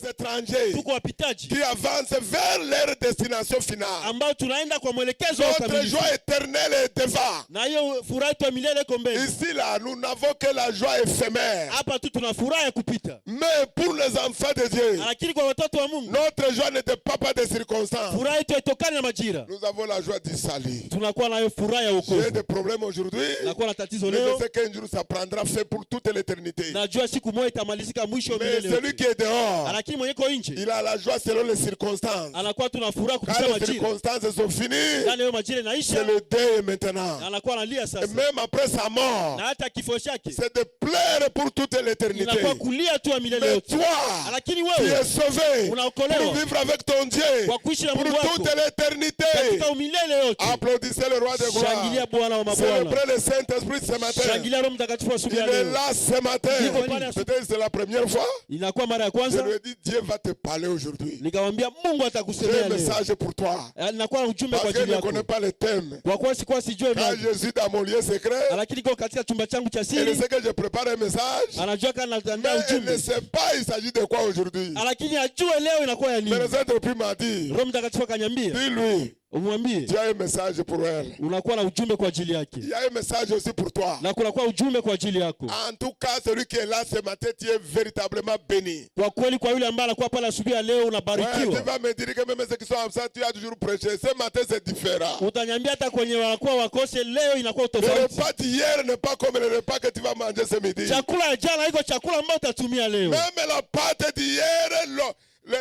des étrangers tuko wapitaji qui avancent vers leur destination finale. ambao tunaenda kwa mwelekezo wa Notre ukamilifu. joie éternelle est devant. Na hiyo furaha yetu ya milele iko mbele. Ici là, nous n'avons que la joie éphémère. Hapa tu tuna furaha ya kupita. Mais pour les enfants de Dieu, Lakini kwa watoto wa Mungu, notre joie ne dépend pas des circonstances. furaha yetu haitokani na majira. Nous avons la joie du salut. Tunakuwa nayo furaha ya J'ai wokovu. des problèmes aujourd'hui. Nakuwa na tatizo Mais je leo. sais qu'un jour ça prendra fin pour toute l'éternité. Najua siku moja itamalizika mwisho wa Mais milele celui yote. qui est dehors, Lakini mwenye iko nje, il a la joie selon les circonstances. anakuwa tuna furaha Quand kupitia les majira. circonstances sont finies, Ndani ya majira c'est inaisha, le deuil maintenant. anakuwa analia Et sasa. même après sa mort, Na hata kifo chake c'est de pleurer pour toute l'éternité. inakuwa kulia tu ya milele Mais yote. toi, Lakini tu wewe es sauvé unaokolewa pour vivre avec ton Dieu kwa kuishi na pour Mungu wako toute l'éternité. katika umilele yote. Applaudissez le roi de Shangilia gloire. Bwana wa mabwana. Célébrez le Saint-Esprit ce matin. Shangilia Roho Mtakatifu asubuhi Il ya est leo. là ce matin. Niko pale asubuhi. Peut-être c'est la première fois. Inakuwa mara ya Je kwanza lui ai dit, Dieu va te parler aujourd'hui. nikamwambia Mungu J'ai atakusemea un leo. message pour toi. Ninakuwa na ujumbe kwa Parce que je ajili ne yako. connais pas le thème. Kwa kuwa sikuwa sijue Quand mada. je suis dans mon lieu secret, Lakini kwa katika chumba changu cha elle siri sait que je prépare un message. anajua kana Mais naandaa elle ne ujumbe. sait pas il s'agit de quoi aujourd'hui. Lakini ajue leo inakuwa ya Mais le nini. Saint-Esprit m'a dit, Roho Mtakatifu akaniambia, dis-lui, umwambie tu as un message pour elle. unakuwa na ujumbe kwa ajili yake. Il y a un message aussi pour toi. Na kunakuwa ujumbe kwa ajili yako. En tout cas, celui qui est là ce matin, tu es véritablement béni. Kwa kweli kwa yule ambaye anakuwa pale asubuhi ya leo Ouais, tu unabarikiwa. vas me dire que même ceux qui sont absents, tu as toujours prêché. Ce matin, c'est différent. Utaniambia hata kwenye wanakuwa wakose leo inakuwa Le tofauti. repas d'hier n'est pas comme le repas que tu vas manger ce midi. Chakula ya jana iko chakula ambayo utatumia leo. Même la pâte d'hier,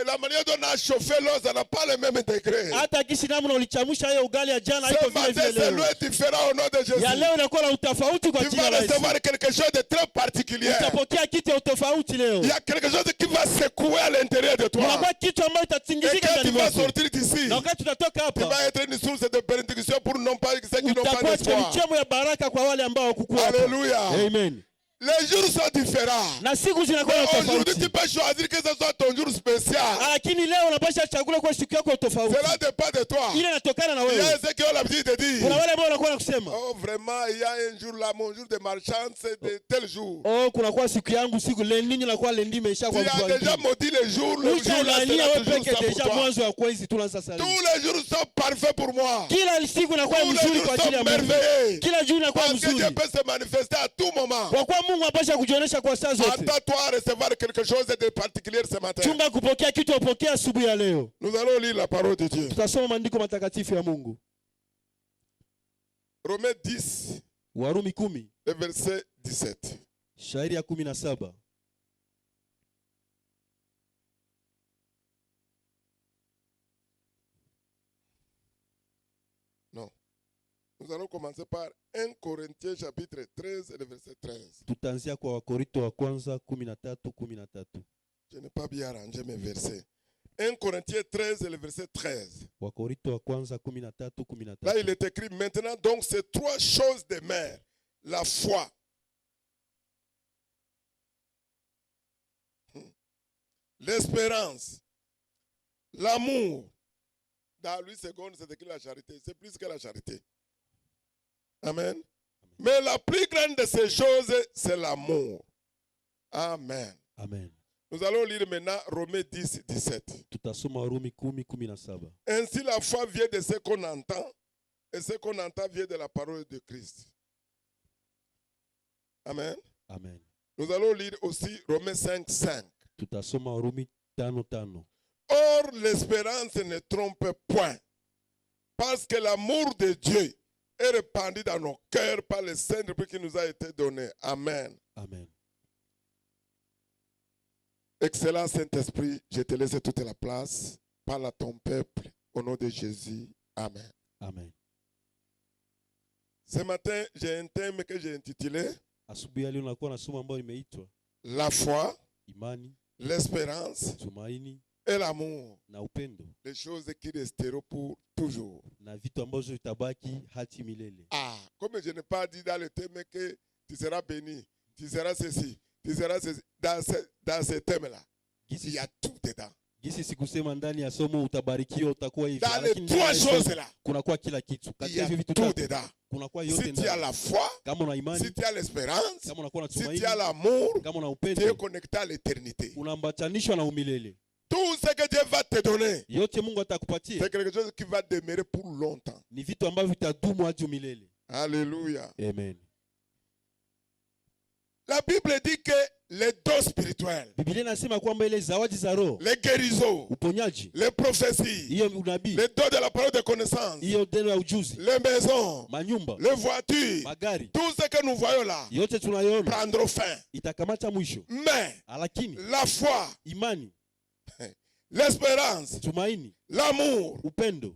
la manière dont on a chauffé l'eau, ça n'a pas le même degré. Hata kisi namna ulichamusha hiyo ugali ya jana Ce iko vile matin, vile c'est leo. loin différent au nom de Jésus. Ya leo inakuwa na utofauti kwa Tu jina vas la Yesu. recevoir quelque chose de très particulier. Utapokea kitu ya utofauti leo. Il y a quelque chose qui va secouer à l'intérieur de toi. Unakuwa kitu ambayo Et itatingizika quand ndani tu vas mwako. sortir d'ici, Na wakati tutatoka tu hapa, vas être une source de bénédiction pour non pas ceux qui n'ont pas utakuwa d'espoir. chemchemo ya baraka kwa wale ambao hawakukuwa hapa. Alléluia. Amen. Les jours sont différents. Na siku zinakuwa na Aujourd'hui, tofauti. tu peux choisir que ce soit ton jour spécial. Lakini leo unapasha chakula kwa siku yako tofauti. Cela dépend de toi. Ile inatokana na Il y a wewe. ceux qui ont l'habitude de dire, Kuna wale ambao wanakuwa na kusema, oh vraiment, il y a un jour là, mon jour de marchand, c'est de tel jour. oh kunakuwa siku yangu siku lendi inakuwa lendi imeisha Tu kwa as mtu déjà mwingine. maudit les jours, le jour là, Ushalania c'est wewe toujours peke ça pour deja toi. mwanzo wa kwezi tunaanza sasa. Tous les jours sont parfaits pour moi. Kila siku inakuwa Tous les mzuri jours kwa ajili ya sont Mungu. merveilleux. Kila juu inakuwa Parce que Dieu mzuri. peut se manifester à tout moment. Kwa kuwa Mungu anapasha kujionyesha kwa saa zote. Attends-toi à recevoir quelque chose de particulier ce matin. Chunga kupokea kitu upokea asubuhi ya leo. Nous allons lire la parole de Dieu. Tutasoma maandiko matakatifu ya Mungu. Romains 10, Warumi 10, le verset 17. shairi ya 17. Non. Nous allons commencer par 1 Corinthiens chapitre 13 et le verset 13. Tutaanzia kwa Wakorinto wa kwanza 13:13. Je n'ai pas bien arrangé mes versets. 1 Corinthiens 13 et le verset 13. Wakorinto wa kwanza 13:13. Là, il est écrit maintenant, donc, ces trois choses des mères. La foi, l'espérance, l'amour. Dans 8 secondes, c'est écrit la charité. C'est plus que la charité. Amen. Mais la plus grande de ces choses, c'est l'amour. Amen. Amen. Nous allons lire maintenant Romains 10, 17. Tutasoma Warumi 10:17. Ainsi, la foi vient de ce qu'on entend, et ce qu'on entend vient de la parole de Christ. Amen. Amen. Nous allons lire aussi Romains 5, 5. Tutasoma Warumi 5:5. Or, l'espérance ne trompe point, parce que l'amour de Dieu est répandu dans nos cœurs par le Saint-Esprit qui nous a été donné. Amen. Amen. Excellent Saint-Esprit, je te laisse toute la place. Parle à ton peuple au nom de Jésus. Amen. Amen. Ce matin, j'ai un thème que j'ai intitulé Asubuhi ya leo nakuwa na somo ambalo limeitwa la foi, imani, l'espérance tumaini et l'amour. na upendo, Les choses qui resteront pour toujours. na vitu ambazo vitabaki hati milele. Ah, comme je n'ai pas dit dans le thème que tu seras béni, tu seras ceci, tu seras ceci. Dans ce thème-là, il y a tout dedans. Gisi sikusema ndani ya somo utabarikiwa utakuwa hivi. Dans les Lakini trois ndani ya somo choses-là, kunakuwa kila kitu. il y Katika a hivi vitu tout tatu dedans. kunakuwa Si yote tu as ndani. la foi, Kama una si imani, tu as l'espérance, kama unakuwa na si tu tumaini, as l'amour, kama una tu es upendo, connecté à l'éternité. unaambatanishwa na umilele. Tout ce que Dieu va te donner, Yote Mungu atakupatia c'est quelque chose qui va demeurer pour longtemps. ni vitu ambavyo vitadumu hadi umilele. Alléluia. Amen. La Bible dit que les dons spirituels, Biblia inasema kwamba ile zawadi za roho, les guérisons, uponyaji, les prophéties, hiyo unabii, les dons de la parole de connaissance, hiyo neno ya ujuzi, les maisons, manyumba, les voitures, magari, tout ce que nous voyons là yote tunayoona prendront fin. itakamata mwisho. Mais Lakini la foi, imani, l'espérance, tumaini, l'amour upendo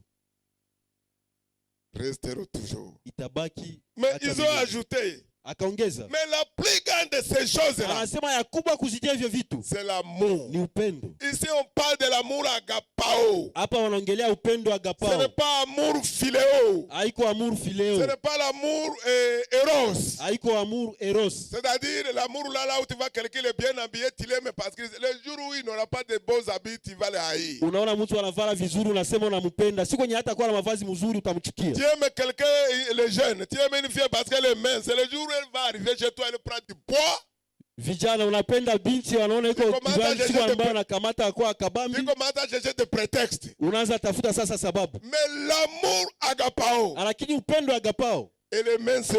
resteront toujours. itabaki. Mais hata ils ont milele. ajouté, Akaongeza, mais la plus grande de ces choses-là, anasema ya kubwa kuzidia hivyo vitu c'est l'amour. ni upendo. Ici, on parle de l'amour agapao. Hapa wanaongelea upendo Ce agapao, n'est pas amour philéo. haiko amur Ce phileo, n'est pas l'amour eros. haiko amur eros. C'est-à-dire l'amour là où tu vas quelqu'un le bien habillé, tu l'aimes parce que le jour où il n'aura pas de beaux habits, tu vas le haïr. Unaona mtu anavala vizuri, unasema unampenda, si kwenye hata kuwa na mavazi mzuri utamchukia. Tu aimes quelqu'un, le jeune, tu aimes une fille parce qu'elle est mince. C'est le jour où elle va arriver chez toi, elle prend du poids. Vijana unapenda binti, wanaona iko kibali, siku ambayo anakamata kwa Tu kabambi, commences à chercher des prétextes. unaanza tafuta sasa sababu. Mais l'amour agapao, Lakini upendo agapao, elle est mince,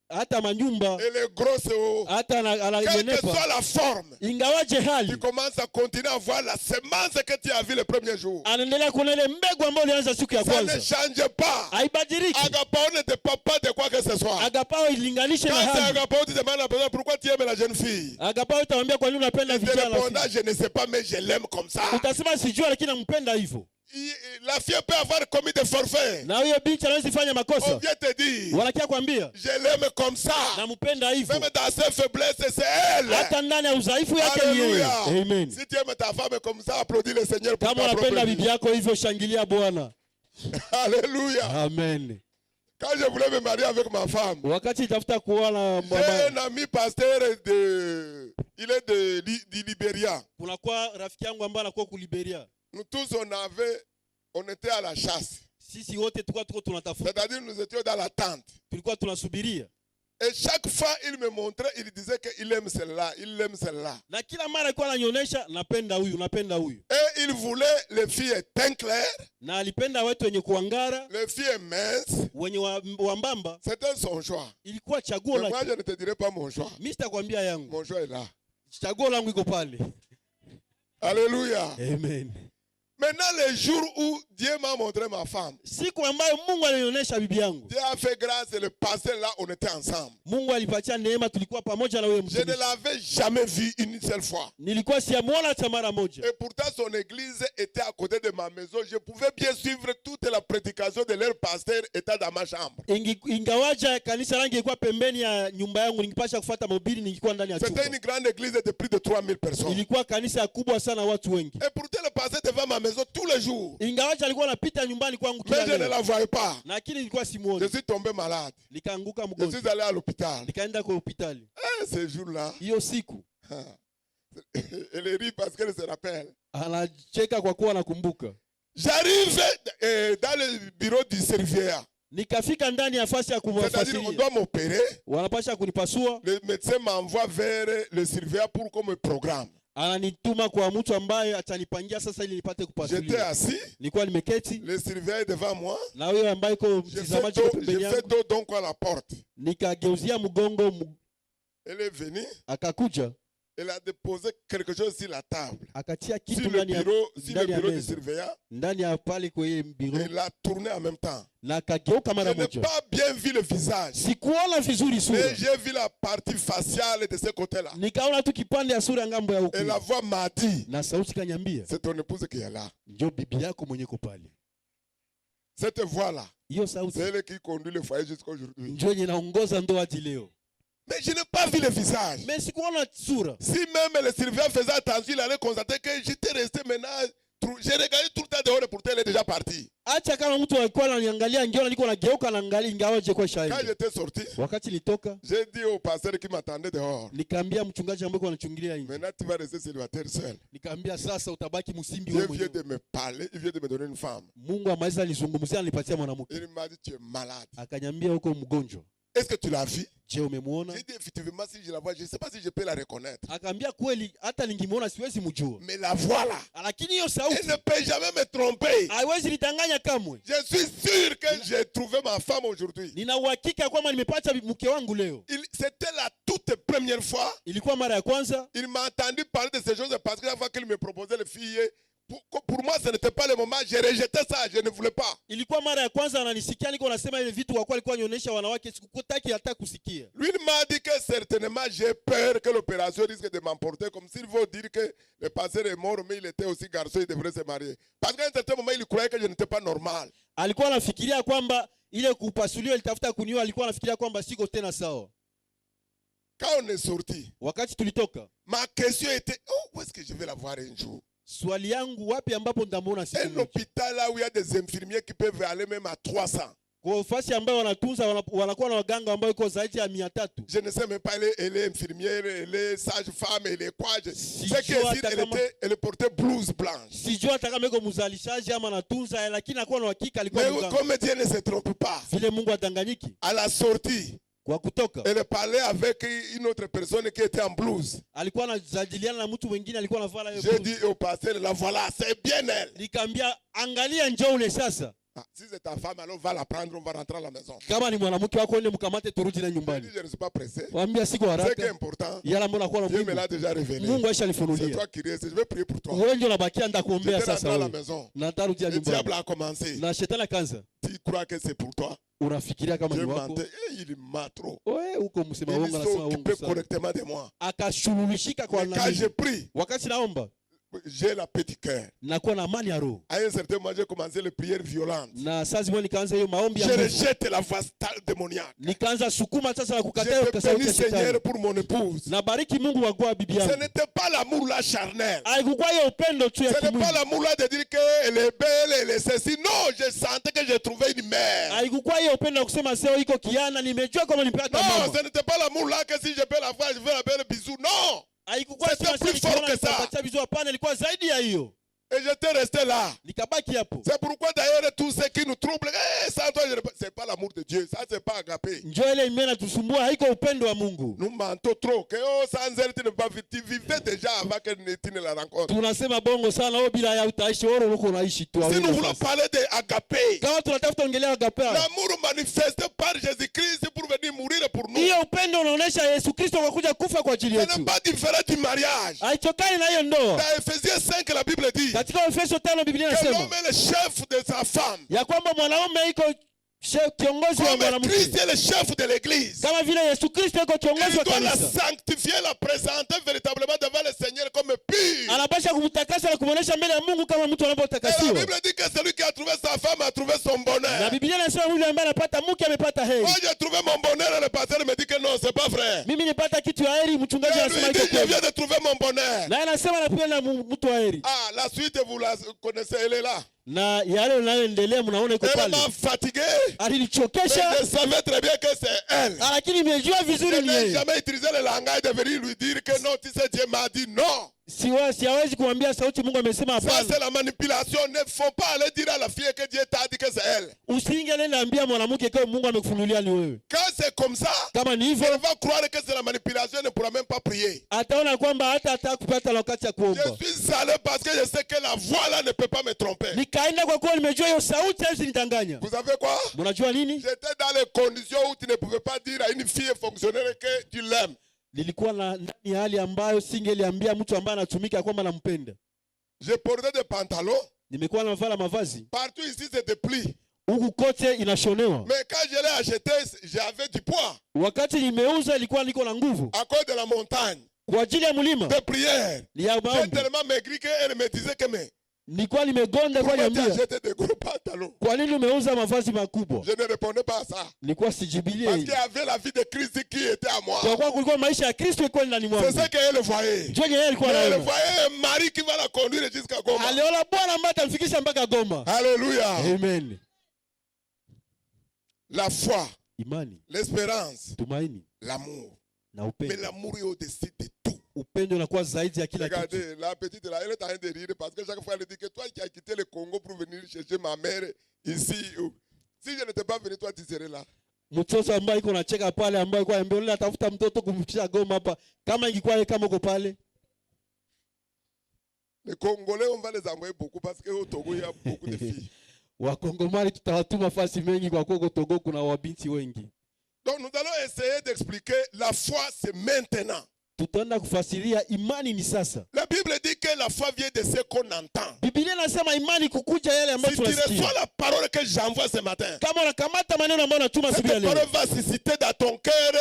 hata manyumba, elle est grosse, hata quelle que ananenepa, soit la forme, ingawaje hali, tu commences à continuer à voir la semence que tu as vue le premier jour. anaendelea kuona ile mbegu ambayo ulianza siku ya Ça ne kwanza, change pas. haibadiliki. Agapao ne dépend pas de quoi que ce soit. Agapao ilinganishe na Quand c'est hali. agapao, tu demandes à la personne pourquoi tu aimes la jeune fille. Agapao itamwambia kwa nini unapenda Il te vijana. répondra, je ne sais pas, mais je l'aime comme ça. Utasema sijua, lakini nampenda hivyo. La fille peut avoir commis des forfaits. Na huyo binti anaweza fanya On makosa, vient te dire, wanakia kwambia je l'aime comme ça. nampenda hivyo, Même dans ses faiblesses, c'est elle. hata ndani ya udhaifu yake ni yeye. Alléluia. Amen. Si tu aimes ta femme comme ça, applaudis le Seigneur pour Kama ta propre unapenda bibi vie. yako hivyo, shangilia Bwana. Alléluia. Amen. Quand je voulais me marier avec ma femme, Wakati itafuta kuoana j'ai un mama, ami pasteur il est du Libéria. kunakuwa rafiki yangu ambaye anakuwa ku Liberia. Nous tous, on était à la chasse. Sisi wote tulikuwa tuko tunatafuta, C'est-à-dire, nous étions dans la tente. tulikuwa tunasubiria, Et chaque fois, il me montrait, il disait qu'il aime celle-là, il aime celle-là. na kila mara alikuwa ananionyesha napenda huyu, napenda huyu, Et il voulait les filles teint clair, na alipenda watu wenye kuangara, les filles minces. wenye wambamba. C'était son choix. Ilikuwa chaguo Mais moi, lake. je ne te dirai pas mon choix. Mimi sitakwambia yangu, Mon choix est là. chaguo langu iko pale. Alléluia. Amen. Maintenant, les jours où Dieu m'a montré ma femme, Siku ambayo Mungu alinionyesha bibi yangu, Dieu a fait grâce et le passé là, on était ensemble. Mungu alipatia neema, tulikuwa pamoja na wewe Je ne mtumishi. l'avais jamais vu une seule fois. Nilikuwa siamuona hata mara moja. Et pourtant, son église était à côté de ma maison. Je pouvais bien suivre toute la prédication de leur pasteur étant dans ma chambre. Ingawaja kanisa langu ilikuwa pembeni ya nyumba yangu, ningepasha kufuata mahubiri, nilikuwa ndani ya C'était chumba. une grande église de plus de 3000 personnes. Ilikuwa kanisa kubwa sana, watu wengi. Et pourtant, le pasteur devant ma maison tous les jours. Ingawaja alikuwa anapita nyumbani kwangu Mais kila je ne leo, la voyais pas. lakini nilikuwa Je simuoni. suis tombé malade. Nikaanguka Je mgonjwa, suis allé à l'hôpital. nikaenda kwa hospitali. Et ce jour-là, Hiyo siku elle rit parce qu'elle se rappelle. anacheka kwa kuwa nakumbuka. J'arrive dans le bureau du servière. Nikafika ndani ya fasi ya C'est-à-dire, on kumwafasiria, doit m'opérer. wanapasha kunipasua. Le médecin m'envoie vers le servière pour qu'on me programme. Ananituma kwa mtu ambaye atanipangia sasa ili nipate J'étais kupasuliwa. assis, Nilikuwa nimeketi le servière est devant moi. na huyo ambaye iko Je mtazamaji kwa pembeni fais yangu, dos donc à la porte. nikageuzia mgongo, Elle est venue, akakuja elle a déposé quelque chose sur la table. akatia Sur kitu le ndani ya bureau, sur le ndani ya bureau du meza, surveillant. ndani ya pale kwenye biro, Elle a tourné en même temps. na akageuka Je mara n'ai moja. pas bien vu le visage. Sikuona vizuri sura, Mais j'ai vu la partie faciale de ce côté-là. nikaona tu kipande ya sura ngambo ya huku, Et la voix m'a dit, na sauti kanyambia, c'est ton épouse qui est là. ndio bibi yako mwenye iko pale. Cette voix-là, Hiyo sauti c'est elle qui conduit le foyer jusqu'à aujourd'hui. ndio yenye naongoza ndoa hadi leo. Mais je n'ai pas vu le visage. Mais sikuona sura. Si même le surveillant faisait attention, il allait constater que j'étais resté maintenant. J'ai regardé tout le temps dehors et pourtant elle est déjà partie. Acha kama mtu alikuwa ananiangalia ngiona niko nageuka naangalia ingawaje kwa Quand shairi. j'étais sorti, Wakati nilitoka j'ai dit au pasteur qui m'attendait dehors, nikaambia mchungaji ambaye alikuwa anachungilia nje. maintenant tu vas rester célibataire seul. Nikaambia sasa utabaki msimbi Dieu wewe vient mwenyewe. de me parler, il vient de me donner une femme. Mungu amaliza nizungumzia anipatia mwanamke. Il m'a dit tu es malade. Akanyambia uko mgonjwa. Est-ce que tu l'as vu? Je umemuona? J'ai dit effectivement si je la vois, je ne sais pas si je peux la reconnaître. Akaambia kweli hata ningimuona siwezi mjua. Mais la voilà. Lakini hiyo Elle sauti ne peut jamais me tromper. haiwezi nidanganya kamwe. Je suis sûr que j'ai trouvé ma femme aujourd'hui. Nina uhakika kwamba nimepata mke wangu leo. C'était la toute première fois. Ilikuwa mara ya kwanza. Il m'a entendu parler de ces choses parce que la fois qu'il me proposait les filles, pour moi ce n'était pas le moment, j'ai rejeté ça, je ne voulais pas. Ilikuwa mara ya kwanza ananisikia niko nasema ile vitu kwa kweli alikuwa anionyesha wanawake sikutaki hata kusikia. Lui il m'a dit que certainement j'ai peur que l'opération risque de m'emporter, comme s'il veut dire que le pasteur est mort mais il était aussi garçon, il devrait se marier. Parce qu'à un certain moment il croyait que je n'étais pas normal. Alikuwa anafikiria kwamba ile kupasuliwa ilitafuta kuniua, alikuwa anafikiria kwamba siko tena sawa. Quand on est sorti, Wakati tulitoka, ma question était où est-ce que je vais la voir un jour? swali yangu wapi ambapo ndamwona siku Un moja. hôpital là où il y a des infirmiers qui peuvent aller même à 300. Kwa fasi ambayo wanatunza wanakuwa na waganga ambao iko zaidi ya 300. Je ne sais même pas, elle est infirmière, elle est sage-femme, elle est quoi. Si c'est elle portait blouse blanche. Sijua hata kama iko mzalishaji ama anatunza, lakini akuwa na hakika alikuwa Mais mganga. comme Dieu ne se trompe pas, Vile Mungu atanganyiki. à la sortie, Kwa kutoka, elle parlait avec une autre personne qui était en blouse. alikuwa anajadiliana na mtu mwingine alikuwa anavala hiyo. J'ai dit au pasteur, la voilà, c'est bien elle. Nikamwambia angalia njoo ule sasa. Ah, si c'est ta femme, alors va la prendre, on va rentrer à la maison. Kama ni mwanamke wako ende mkamate turudi na J'ai nyumbani. dit, je ne suis pas pressé. Waambia siko Ce qui est haraka. important, Yala mbona kwa na Dieu me Mungu. l'a déjà révélé. Mungu aisha C'est nifunulia. toi qui restes, je vais prier pour toi. Wewe ndio unabakia ndakuombea J'étais rentré sasa à la wewe. maison. Na tarudia Le diable nyumbani. a commencé. Na shetani akaanza. Tu crois que c'est pour toi? Unafikiria kama ni Dieu wako. mentait. Il m'a trop. Wewe uko msema Il uongo s'est anasema occupé uongo sana. correctement de moi. Akashurulishika kwa Et quand j'ai nani. pris, Wakati naomba j'ai la petite cœur. nakuwa na amani ya roho. À un certain moment, j'ai commencé les prières violentes. Na saa zingine nikaanza hiyo maombi Je ya Mungu. rejette la voix démoniaque. Nikaanza sukuma sasa na Je kukataa te kasauti bénis, ya shetani. Seigneur, pour mon épouse. Na bariki Mungu wa kwa bibi Ce yangu. n'était pas l'amour là charnel. Haikuwa hiyo upendo tu ya Ce n'est pas kimwili. l'amour là de dire qu'elle est belle, elle est ceci. Non, je sentais que j'ai trouvé une mère. Haikuwa hiyo upendo wa kusema sio iko kiana nimejua kama nipata Non, mama. ce n'était pas l'amour là que si je peux la voir, je vais la faire le bisou. Non. Haikuwa C'était sema plus sio fort que ça. nitapatia vizuri, hapana, ilikuwa zaidi ya hiyo. Et j'étais resté là. Nikabaki hapo. C'est pourquoi d'ailleurs tout ce qui nous trouble, ça toi, c'est pas l'amour de Dieu, ça c'est pas agapé. Njoo ile imena tusumbua haiko upendo wa Mungu. Nous mentons trop, que oh, sans elle tu ne pas vivre. Tu vivais déjà avant que tu ne la rencontres. Tunasema bongo sana wewe bila ya utaishi wewe uko unaishi tu. Si nous voulons parler de agapé, Kama tunatafuta ongelea agape. l'amour manifesté par Jésus-Christ pour venir mourir pour nous. Hiyo upendo unaonesha Yesu Kristo kwa kuja kufa kwa ajili Ce yetu. n'est pas différent du mariage. Haitokani na hiyo ndoa. Dans Ephésiens 5, la Bible dit Katika Efeso 5 Biblia que inasema l'homme est le chef de sa femme. ya kwamba mwanaume iko kiongozi wa Comme mwanamke. Christ est le chef de l'église. Kama vile Yesu Kristo iko Il kiongozi wa doit la kanisa. sanctifier, la présenter véritablement devant le Seigneur comme pure. Anapaswa kumtakasa na kumuonesha mbele ya Mungu kama mtu Et la anapotakasiwa. Bible dit que celui qui a trouvé sa femme a trouvé son Na bonheur. Biblia inasema yule ambaye anapata mke amepata heri. Moi j'ai trouvé mon bonheur et le pasteur me dit que non, c'est pas vrai. Mimi nipata kitu ya heri, mchungaji Et anasema lui dit, iko je kweli. viens de trouver mon bonheur. Na anasema anapenda mtu wa heri. Ah, la suite, vous la connaissez, elle est là. Na yale yanayoendelea mnaona iko Elle pale. m'a fatigué. Mais Alinichokesha je savais très bien que c'est elle. lakini nimejua Je vizuri ni n'ai yeye. jamais utilisé le langage de venir lui dire que non, tu sais, Dieu m'a dit non. Siwezi kumwambia sauti Mungu amesema Ça, hapana. c'est la manipulation. Ne faut pas aller dire à la fille que Dieu t'a dit que c'est elle. Usingeenda ambia mwanamke kama Mungu amekufunulia ni wewe. Quand c'est comme ça, Kama ni hivyo elle va croire que c'est la manipulation, elle ne pourra même pas prier. ataona kwamba hata atakupata wakati ya kuomba. Je suis allé parce que je sais que la voix là ne peut pas me tromper. Nikaenda kwa kuwa nimejua hiyo sauti haiwezi nidanganya. Vous savez quoi? Mnajua nini? J'étais dans les conditions où tu ne pouvais pas dire à une fille fonctionnaire que tu l'aimes. Nilikuwa ndani ya hali ambayo singeliambia mtu ambaye anatumika kwamba nampenda. Je portais des pantalons. Nimekuwa navala mavazi. Partout ici, c'est des plis. Huku kote inashonewa. Mais quand je l'ai acheté, j'avais du poids. Wakati nimeuza ilikuwa niko na nguvu. À cause de la montagne. Kwa ajili ya mlima. De prière. Ya J'ai maombi. tellement maigri qu'elle me disait que mais. Nilikuwa nimegonda kwa Pourquoi tu niambia. achètes des gros pantalons? Kwa nini umeuza mavazi makubwa? Je ne répondais pas à ça. Nilikuwa sijibilie. Parce qu'il y avait la vie de Christ qui était à moi. Kwa kuwa kulikuwa maisha ya Kristo iko ndani mwangu. C'est ça qu'elle voyait. Njoo yeye alikuwa Elle anaona. voyait un mari qui va la conduire jusqu'à Goma. Aliona Bwana ambaye atamfikisha mpaka Goma. Alléluia. Amen. la foi, imani, l'espérance, tumaini l'amour. na Mais upendo. l'amour est au-dessus de tout. Upendo unakuwa zaidi ya kila kitu. Regardez, la petite là, elle est en train de rire parce que chaque fois elle dit que toi qui as quitté le Congo pour venir chercher ma mère ici, si je n'étais pas venu, toi tu serais là. Mtoto ambaye iko nacheka pale, ambaye kwa mbele atafuta mtoto kumfikisha Goma hapa, kama ingekuwa yeye kama uko pale. Les Congolais, on va les envoyer beaucoup parce qu'au Togo, il y a beaucoup de filles. Wakongomani tutawatuma fasi mengi kwa kuko Togo kuna wabinti wengi. Donc nous allons essayer d'expliquer la foi, c'est maintenant. Tutaenda kufasiria imani ni sasa. La Bible dit que la foi vient de ce qu'on entend. Biblia inasema imani kukuja yale ambayo Si tu reçois tunasikia. la parole que j'envoie ce matin, Kama unakamata maneno ambayo natuma siku ya cette leo, parole va susciter dans ton cœur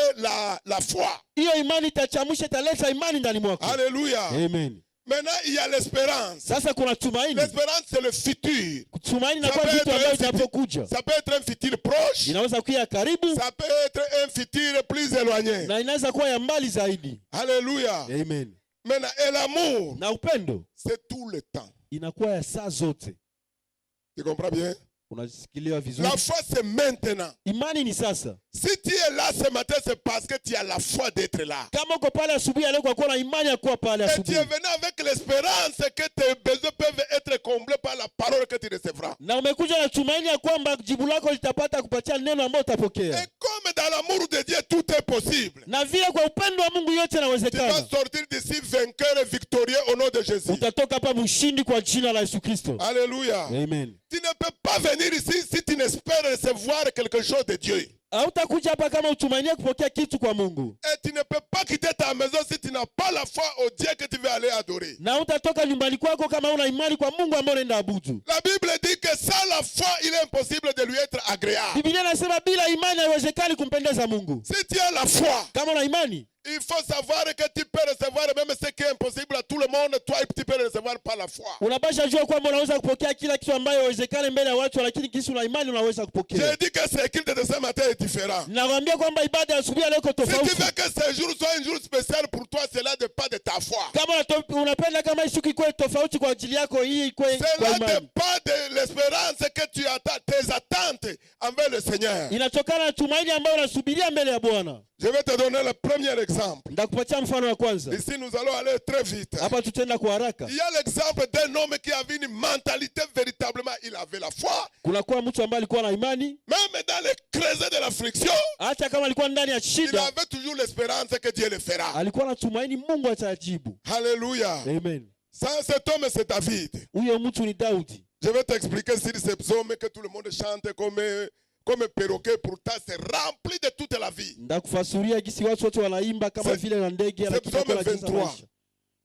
la foi. hiyo imani itachamusha, italeta imani ndani mwako. Alléluia. Amen. Maintenant, il y a l'espérance. Sasa kuna tumaini. L'espérance, c'est le futur. Tumaini na Ça kwa peut vitu être ambavyo un futur- vitapokuja. Ça peut être un futur proche. Inaweza kuwa ya karibu Ça peut être un futur plus éloigné. na inaweza kuwa ya mbali zaidi. Alléluia. Amen. Maintenant, et l'amour, Na upendo c'est tout le temps. inakuwa ya saa zote. Tu comprends bien? Unasikiliwa vizuri? La foi, c'est maintenant. Imani ni sasa. Si tu es là ce matin, c'est parce que tu as la foi d'être là. Kama uko pale asubuhi leo kwa kuwa na imani ya kuwa pale Et tu asubuhi. es venu avec l'espérance que tes besoins peuvent être comblés par la parole que tu recevras. Na umekuja na tumaini ya kwamba jibu lako litapata kupatia neno ambalo utapokea. Et comme dans l'amour de Dieu, tout est possible. Na vile kwa upendo wa Mungu yote Tu vas yanawezekana. sortir d'ici vainqueur et victorieux au nom de Jésus. Utatoka hapa mshindi kwa jina la Yesu Kristo. Alléluia. Amen. Tu ne peux pas venir ici si tu n'espères recevoir quelque chose de Dieu. Hautakuja hapa kama utumainie kupokea kitu kwa Mungu. Et tu ne peux pas quitter ta maison si tu n'as pas la foi au Dieu que tu veux aller adorer. Na utatoka nyumbani kwako kama una imani kwa Mungu ambaye unaenda abudu. La Bible dit que sans la foi, il est impossible de lui être agréable. Biblia inasema bila imani haiwezekani kumpendeza Mungu. Si tu as la foi, Kama una imani, il faut savoir que tu peux recevoir même ce qui est impossible à tout le monde, toi tu peux le recevoir par la foi. unapasha jua kwamba unaweza kupokea kila kitu ambayo haiwezekani mbele ya watu, lakini kisi una imani unaweza kupokea. J'ai dit que ce culte de ce matin est différent. Nakwambia kwamba ibada ya asubuhi leo iko Si tu tofauti. veux que ce jour soit un jour spécial pour toi, cela dépend de ta foi. Kama unapenda kama hii siku ikuwe tofauti kwa ajili yako, hii ikuwe kwa Cela imani. dépend de l'espérance que tu attends, tes attentes envers le Seigneur. Inatokana na tumaini ambayo unasubiria mbele ya Bwana. Je vais te donner le premier exemple. Ndakupatia mfano wa kwanza. Ici, nous allons aller très vite. Hapa tutaenda kwa haraka. Il y a l'exemple d'un homme qui avait une mentalité véritablement, il avait la foi. Kuna kuwa mtu ambaye alikuwa na imani, Même dans les creuset de l'affliction, hata kama alikuwa ndani ya il shida, avait toujours l'espérance que Dieu le fera. alikuwa na tumaini Mungu atajibu. Alléluia. Amen. Sans cet homme, c'est David. Huyo mtu ni Daudi. Je vais t'expliquer sur ces psaumes que tout le monde chante comme un perroquet, pourtant c'est rempli de toute la vie. Ndakufasuria gisi watu wote wanaimba kama C'est- vile na ndege, c'est lakini Psaume kwa jaza 23. maisha.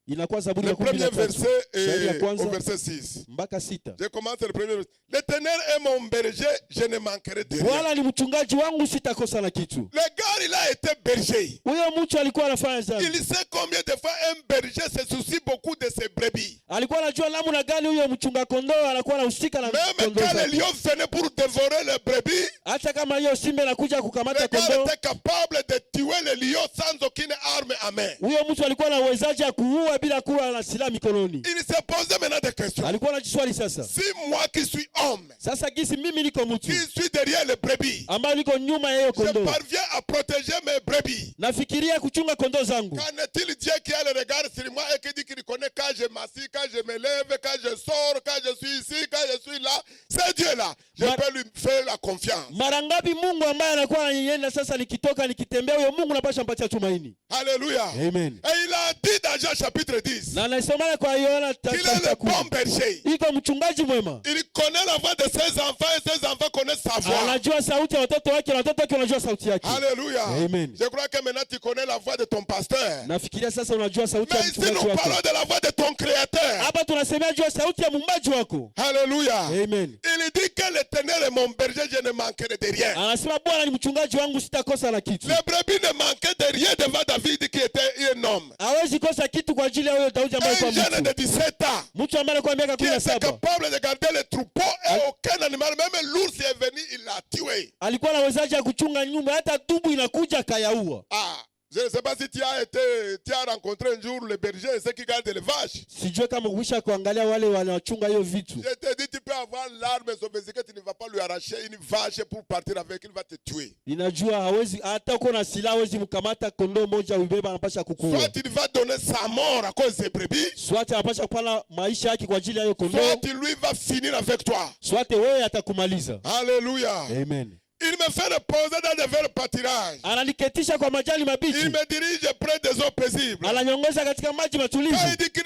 Inakuwa Zaburi Le ya premier 13 verset shairi ya est kwanza au verset 6. mpaka 6. Je commence le premier verset. L'Éternel est mon berger, je ne manquerai de rien. Bwana ni mchungaji wangu, sitakosa na kitu. Le gars, il a été berger. Huyo mtu alikuwa anafanya zaidi. Il sait combien de fois un berger se soucie beaucoup de ses brebis. Alikuwa anajua namna gani huyo mchunga kondoo anakuwa anahusika na Même kondoo quand les zake. lions venaient pour dévorer les brebis, Hata kama hiyo simba inakuja le kukamata gars kondoo, était capable de tuer les lions sans aucune arme à main. huyo mtu alikuwa na uwezaji ya kuua bila kuwa na silaha mikononi. Il se posait maintenant des questions. Alikuwa anajiswali sasa, Si moi qui suis homme, sasa gisi mimi niko mtu qui suis derrière les brebis, ambayo niko nyuma ya hiyo je kondoo, parviens à protéger mes brebis. nafikiria kuchunga kondoo zangu. Qu'en est-il Dieu qui a le regard sur moi et qui dit qu'il connaît quand je m'assis, quand je me lève, quand je sors, quand je suis ici, quand je suis là? C'est Dieu-là. Je peux lui faire la confiance. Mara ngapi Mungu ambaye anakuwa ananienda sasa, nikitoka nikitembea, huyo Mungu napasha mpatia tumaini. Alléluia. Amen. Et il a dit dans Jean chapitre 10 Na naisomana kwa Yohana qu'il est le bon berger. iko mchungaji mwema, Il connaît la voix de ses enfants et ses enfants connaissent sa voix. anajua sauti ya watoto wake na watoto wake wanajua sauti yake. Alléluia. Amen. Je crois que maintenant tu connais la voix de ton pasteur. Nafikiria sasa unajua sauti ya Mais ici mchungaji nous wako. parlons de la voix de ton créateur. Hapa tunasemea juu ya sauti ya muumbaji wako. Alléluia. Amen. Il dit que l'Éternel est mon berger, je ne manquerai de rien. Anasema Bwana ni mchungaji wangu, sitakosa na kitu. Les brebis ne manquaient de rien devant David qui était un homme. Hawezi kosa kitu kwa ajili ya huyo Daudi ambaye Un alikuwa jeune de mtu. 17 ans Mtu ambaye alikuwa miaka qui était 17. capable de garder les troupeaux et aucun animal, même l'ours est venu, il l'a tué. Alikuwa na uwezaji ya kuchunga nyumba, hata dubu inakuja akayaua. Ah, je ne sais pas si tu as rencontré un jour les bergers et ceux qui gardent les vaches. Sijue kama ukisha kuangalia wale wanachunga hiyo vitu. Je te dis, tu peux avoir l'arme sophistiquée, tu ne vas pas lui arracher une vache pour partir avec, il va te tuer. Ninajua hawezi hata uko na silaha hawezi mkamata kondoo moja ubeba anapasha kukuua. Soit il va donner sa mort à cause des brebis. Soit anapasha kupana maisha yake kwa ajili ya hiyo kondoo. Soit lui va finir avec toi. Soit wewe atakumaliza. Alléluia. Amen. Il me fait reposer dans des verts pâturages. Ananiketisha kwa majani mabichi. Il me dirige près des eaux paisibles. Ananyongoza katika maji matulivu. Quand il dit qu'il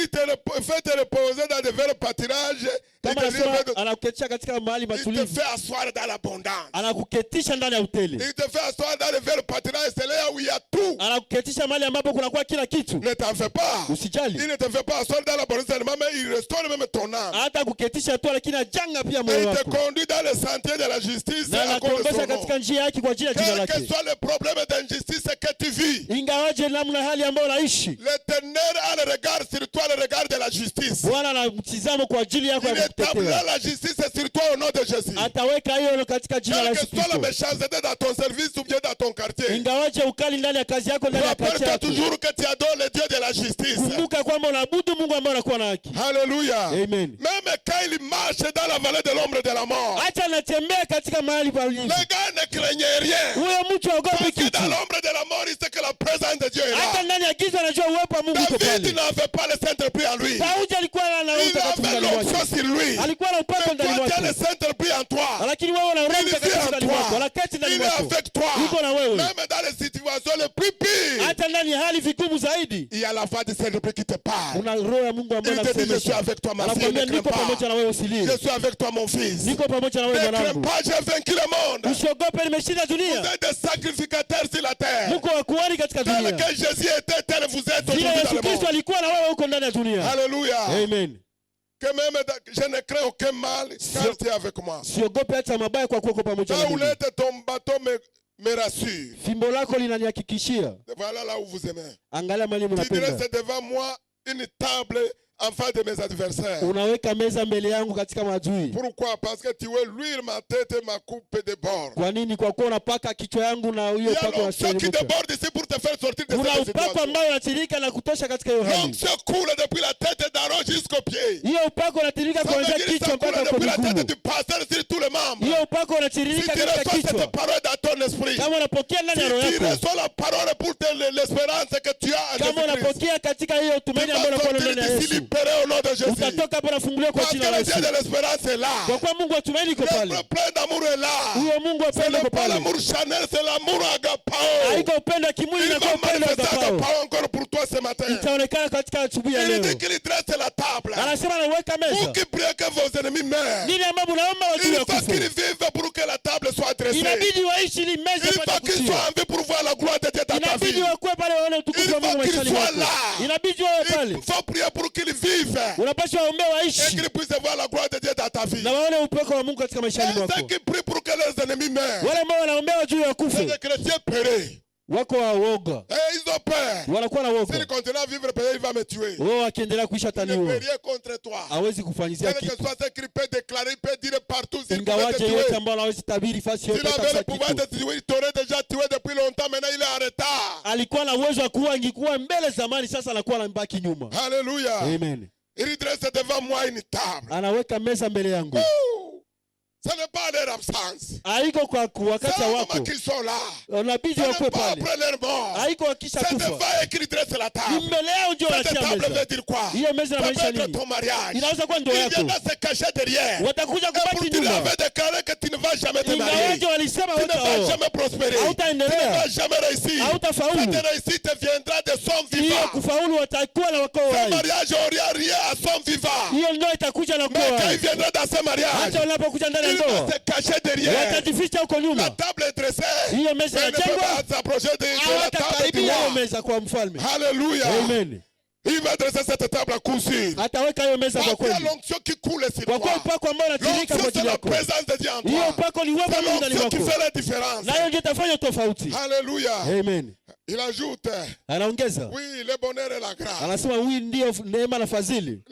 fait te reposer dans des verts pâturages, anakuketisha katika mahali il te matulivu. fait asseoir dans l'abondance. Anakuketisha ndani ya hoteli. Il te fait asseoir dans les verts pâturages, c'est là où il y a tout. Anakuketisha mahali ambapo kunakuwa kila kitu. Ne t'en fais pas. Usijali. Il ne te fait pas asseoir dans l'abondance seulement, mais il restaure même ton âme. Hata kuketisha tu lakini ajanga pia Et moyo il te wako. conduit dans le sentier de la justice Na à cause de anakuongoza son nom. katika njia yake kwa ajili ya jina Quel que lake. soit le problème d'injustice que tu vis, Ingawaje namna hali ambayo unaishi, l'Éternel a le regard sur toi, le regard de la justice. Bwana anamtizama kwa ajili yako Il ya établira kukutetea. la justice sur toi au nom de Jésus. Ataweka hiyo katika jina la Quelle Yesu que soit la Kristo. méchanceté dans ton service ou bien dans ton quartier, Ingawaje ukali ndani ya kazi yako, ndani ya kazi rappelle-toi yako, toujours que tu adores le Dieu de la justice. kumbuka kwamba unaabudu Mungu ambaye anakuwa na haki. Alléluia. Amen. Même quand il marche dans la vallée de l'ombre de la mort, Acha anatembea katika mahali pa ulinzi. le gars ne craignait rien. Huyo mtu haogopi Parce que kitu. dans l'ombre de la mort, il sait que la présence de Dieu est Hata là. ndani ya giza anajua uwepo wa Mungu uko David pale. n'avait pas le Saint-Esprit en lui. Daudi alikuwa na Roho Il Mtakatifu avait ndani l'onction mwake. sur lui. Alikuwa na upako Mais ndani toi, tu as le mwake. Saint-Esprit en toi. Lakini wewe una Roho Il vit Mtakatifu en ndani mwako. toi. Anaketi ndani Il est mwako. avec toi. Yuko na wewe. Même dans les situations les plus pires, Hata ndani ya hali vigumu zaidi, il y a la voix du Saint-Esprit qui te parle. una Roho ya Mungu ambaye Il te dit, je suis anakusemesha. avec toi, ma fille, ne Anakuambia crains niko pamoja pas. na wewe, usilie. Je suis avec toi, mon fils. Niko pamoja na Ne wewe crains mwanangu. pas, j'ai vaincu le monde. Usiogope, nimeshinda Vous dunia. êtes des sacrificateurs sur la terre. Mko wa kuhani katika Tel dunia. que Jésus était, tel vous êtes Vile aujourd'hui dans Yesu le Kristo monde. alikuwa na wewe huko ndani ya dunia. Alléluia. Amen. Que même je ne crains aucun mal car tu es avec moi. Siogope hata mabaya kwa kuwa uko pamoja na Ta mimi. houlette, ton bâton me rassure. Fimbo lako linanihakikishia. Voilà là où vous aimez. Angalia mali Tu mnapenda. dresses devant moi une table en face de mes adversaires. Unaweka meza mbele yangu katika maadui. Pourquoi? Parce que tu es l'huile, ma tête et ma coupe déborde. Kwa nini? Kwa kuwa unapaka kichwa yangu na Il hiyo y a upako wa l'onction qui selimuka. déborde ici pour te faire sortir de Kuna cette upako situation. ambao unatirika na kutosha katika hiyo hali. L'onction coule depuis la tête d'Aaron jusqu'au pied. Hiyo upako unatirika Ça veut kuanzia dire que kichwa ça coule mpaka kwa depuis la tête miguu. du pasteur sur tous les membres. Hiyo upako Si unatirika tu katika reçois kichwa. cette parole dans ton esprit, Kama unapokea ndani ya roho si tu yako, reçois la parole pour l'espérance que tu as en kama Jésus-Christ, unapokea katika hiyo tu tumaini vas ambalo unakuwa sortir ndani ya d'ici Yesu, libéré au nom de Jésus. utatoka hapo nafunguliwa kwa Parce que jina la le Dieu Yesu. de l'espérance est là. Kwa kuwa Mungu wa tumaini iko Le pale. plein d'amour est là. Huyo Mungu wa Ce upendo n'est iko pas pale. l'amour charnel, c'est l'amour agapao. Haiko upendo wa kimwili Il na va kwa upendo wa manifester agapao. agapao encore pour toi ce matin. Itaonekana katika asubuhi ya Il leo. dit qu'il dresse la table. Anasema anaweka Vous meza. qui priez que vos ennemis meurent. Nini ambapo unaomba watu Il wa faut kufa. qu'ils vivent pour que la table soit dressée. Inabidi waishi ili meza Il ipate faut qu'ils kusiwa. soient en vie pour voir la gloire de Dieu dans ta Inabidi vie. wakuwe pale waone utukufu wa Il Mungu faut maishani qu'il soit mwako. là. Inabidi wawe pale. Il faut prier pour qu'ils vivent. Unapaswa waombee Et waishi qu'ils puissent voir la gloire de Dieu dans ta vie. na waone upako wa Mungu katika maishani Et ceux mwako. qui prient pour que leurs ennemis meurent. Wale ambao wanaombea juu ya C'est kufa des chrétiens peurés. wako waoga. Et ils ont peur. Wanakuwa na S'il woga. continue à vivre, peut-être il va me tuer. Wao wakiendelea kuisha Il ne peut taniwa. rien contre toi. Hawezi kufanyizia Quel que kitu. soit ce qu'il peut déclarer, il peut dire partout s'il pouvait te Ingawaje yote tuer. ambao hawezi tabiri fasi yote S'il avait le kabisa pouvoir de kitu. te tuer, il t'aurait déjà tué depuis longtemps. Maintenant, il est en retard. Alikuwa na uwezo wa kuwa angekuwa mbele zamani, sasa anakuwa anabaki nyuma. Alléluia. Amen. Il dresse devant moi une table. Anaweka meza mbele yangu. Ouh. Ce n'est pas leur absence. Haiko kwa C'est wakati au moment wako. qu'ils sont là. Unabidi Ce wakuwe n'est pas pale. après leur mort. Haiko wakisha C'est kufa. devant eux qu'ils dressent la Ni table. mbele yao ndio Cette wanachia table veut meza. dire quoi? Hiyo meza Ça inamaanisha peut être nini? ton mariage. Inaweza kuwa Ils ndoa yako. viennent se cacher derrière. Watakuja Et pour kubaki dire, nyuma. avait déclaré que tu ne vas jamais te marier. Ingawaje walisema Tu ne vas hutaoa. jamais prospérer. Tu ne Hautaendelea. vas jamais réussir. Hautafaulu. Cette réussite viendra de son Hiyo vivant. kufaulu watakuwa na wako Ce hai. mariage aura rien à son vivant. Hiyo ndoa itakuja na Mais wako quand hai. il viendra dans ce mariage, Hata unapokuja ndani ya il va ndoa se cacher derrière. watajificha huko La nyuma. table est dressée. Hiyo meza Mais il ne peut inajengwa, pas s'approcher de la table du hawatakaribia hiyo roi. meza kwa mfalme. Alléluia. Amen. Il va dresser cette table à coup sûr. Ataweka hiyo meza kwa Parce qu'il y a kweli. l'onction qui coule sur Kwa kuwa toi. upako ambao unatirika L'onction, kwa c'est ajili la yako. présence de Dieu en Hiyo toi. upako ni uwepo wa C'est Mungu ndani l'onction qui mwako. fait la différence. Na hiyo ndio itafanya tofauti. Alléluia. Amen. Il ajoute, Anaongeza. oui, le bonheur et la grâce. Anasema huyu ndio neema na fadhili.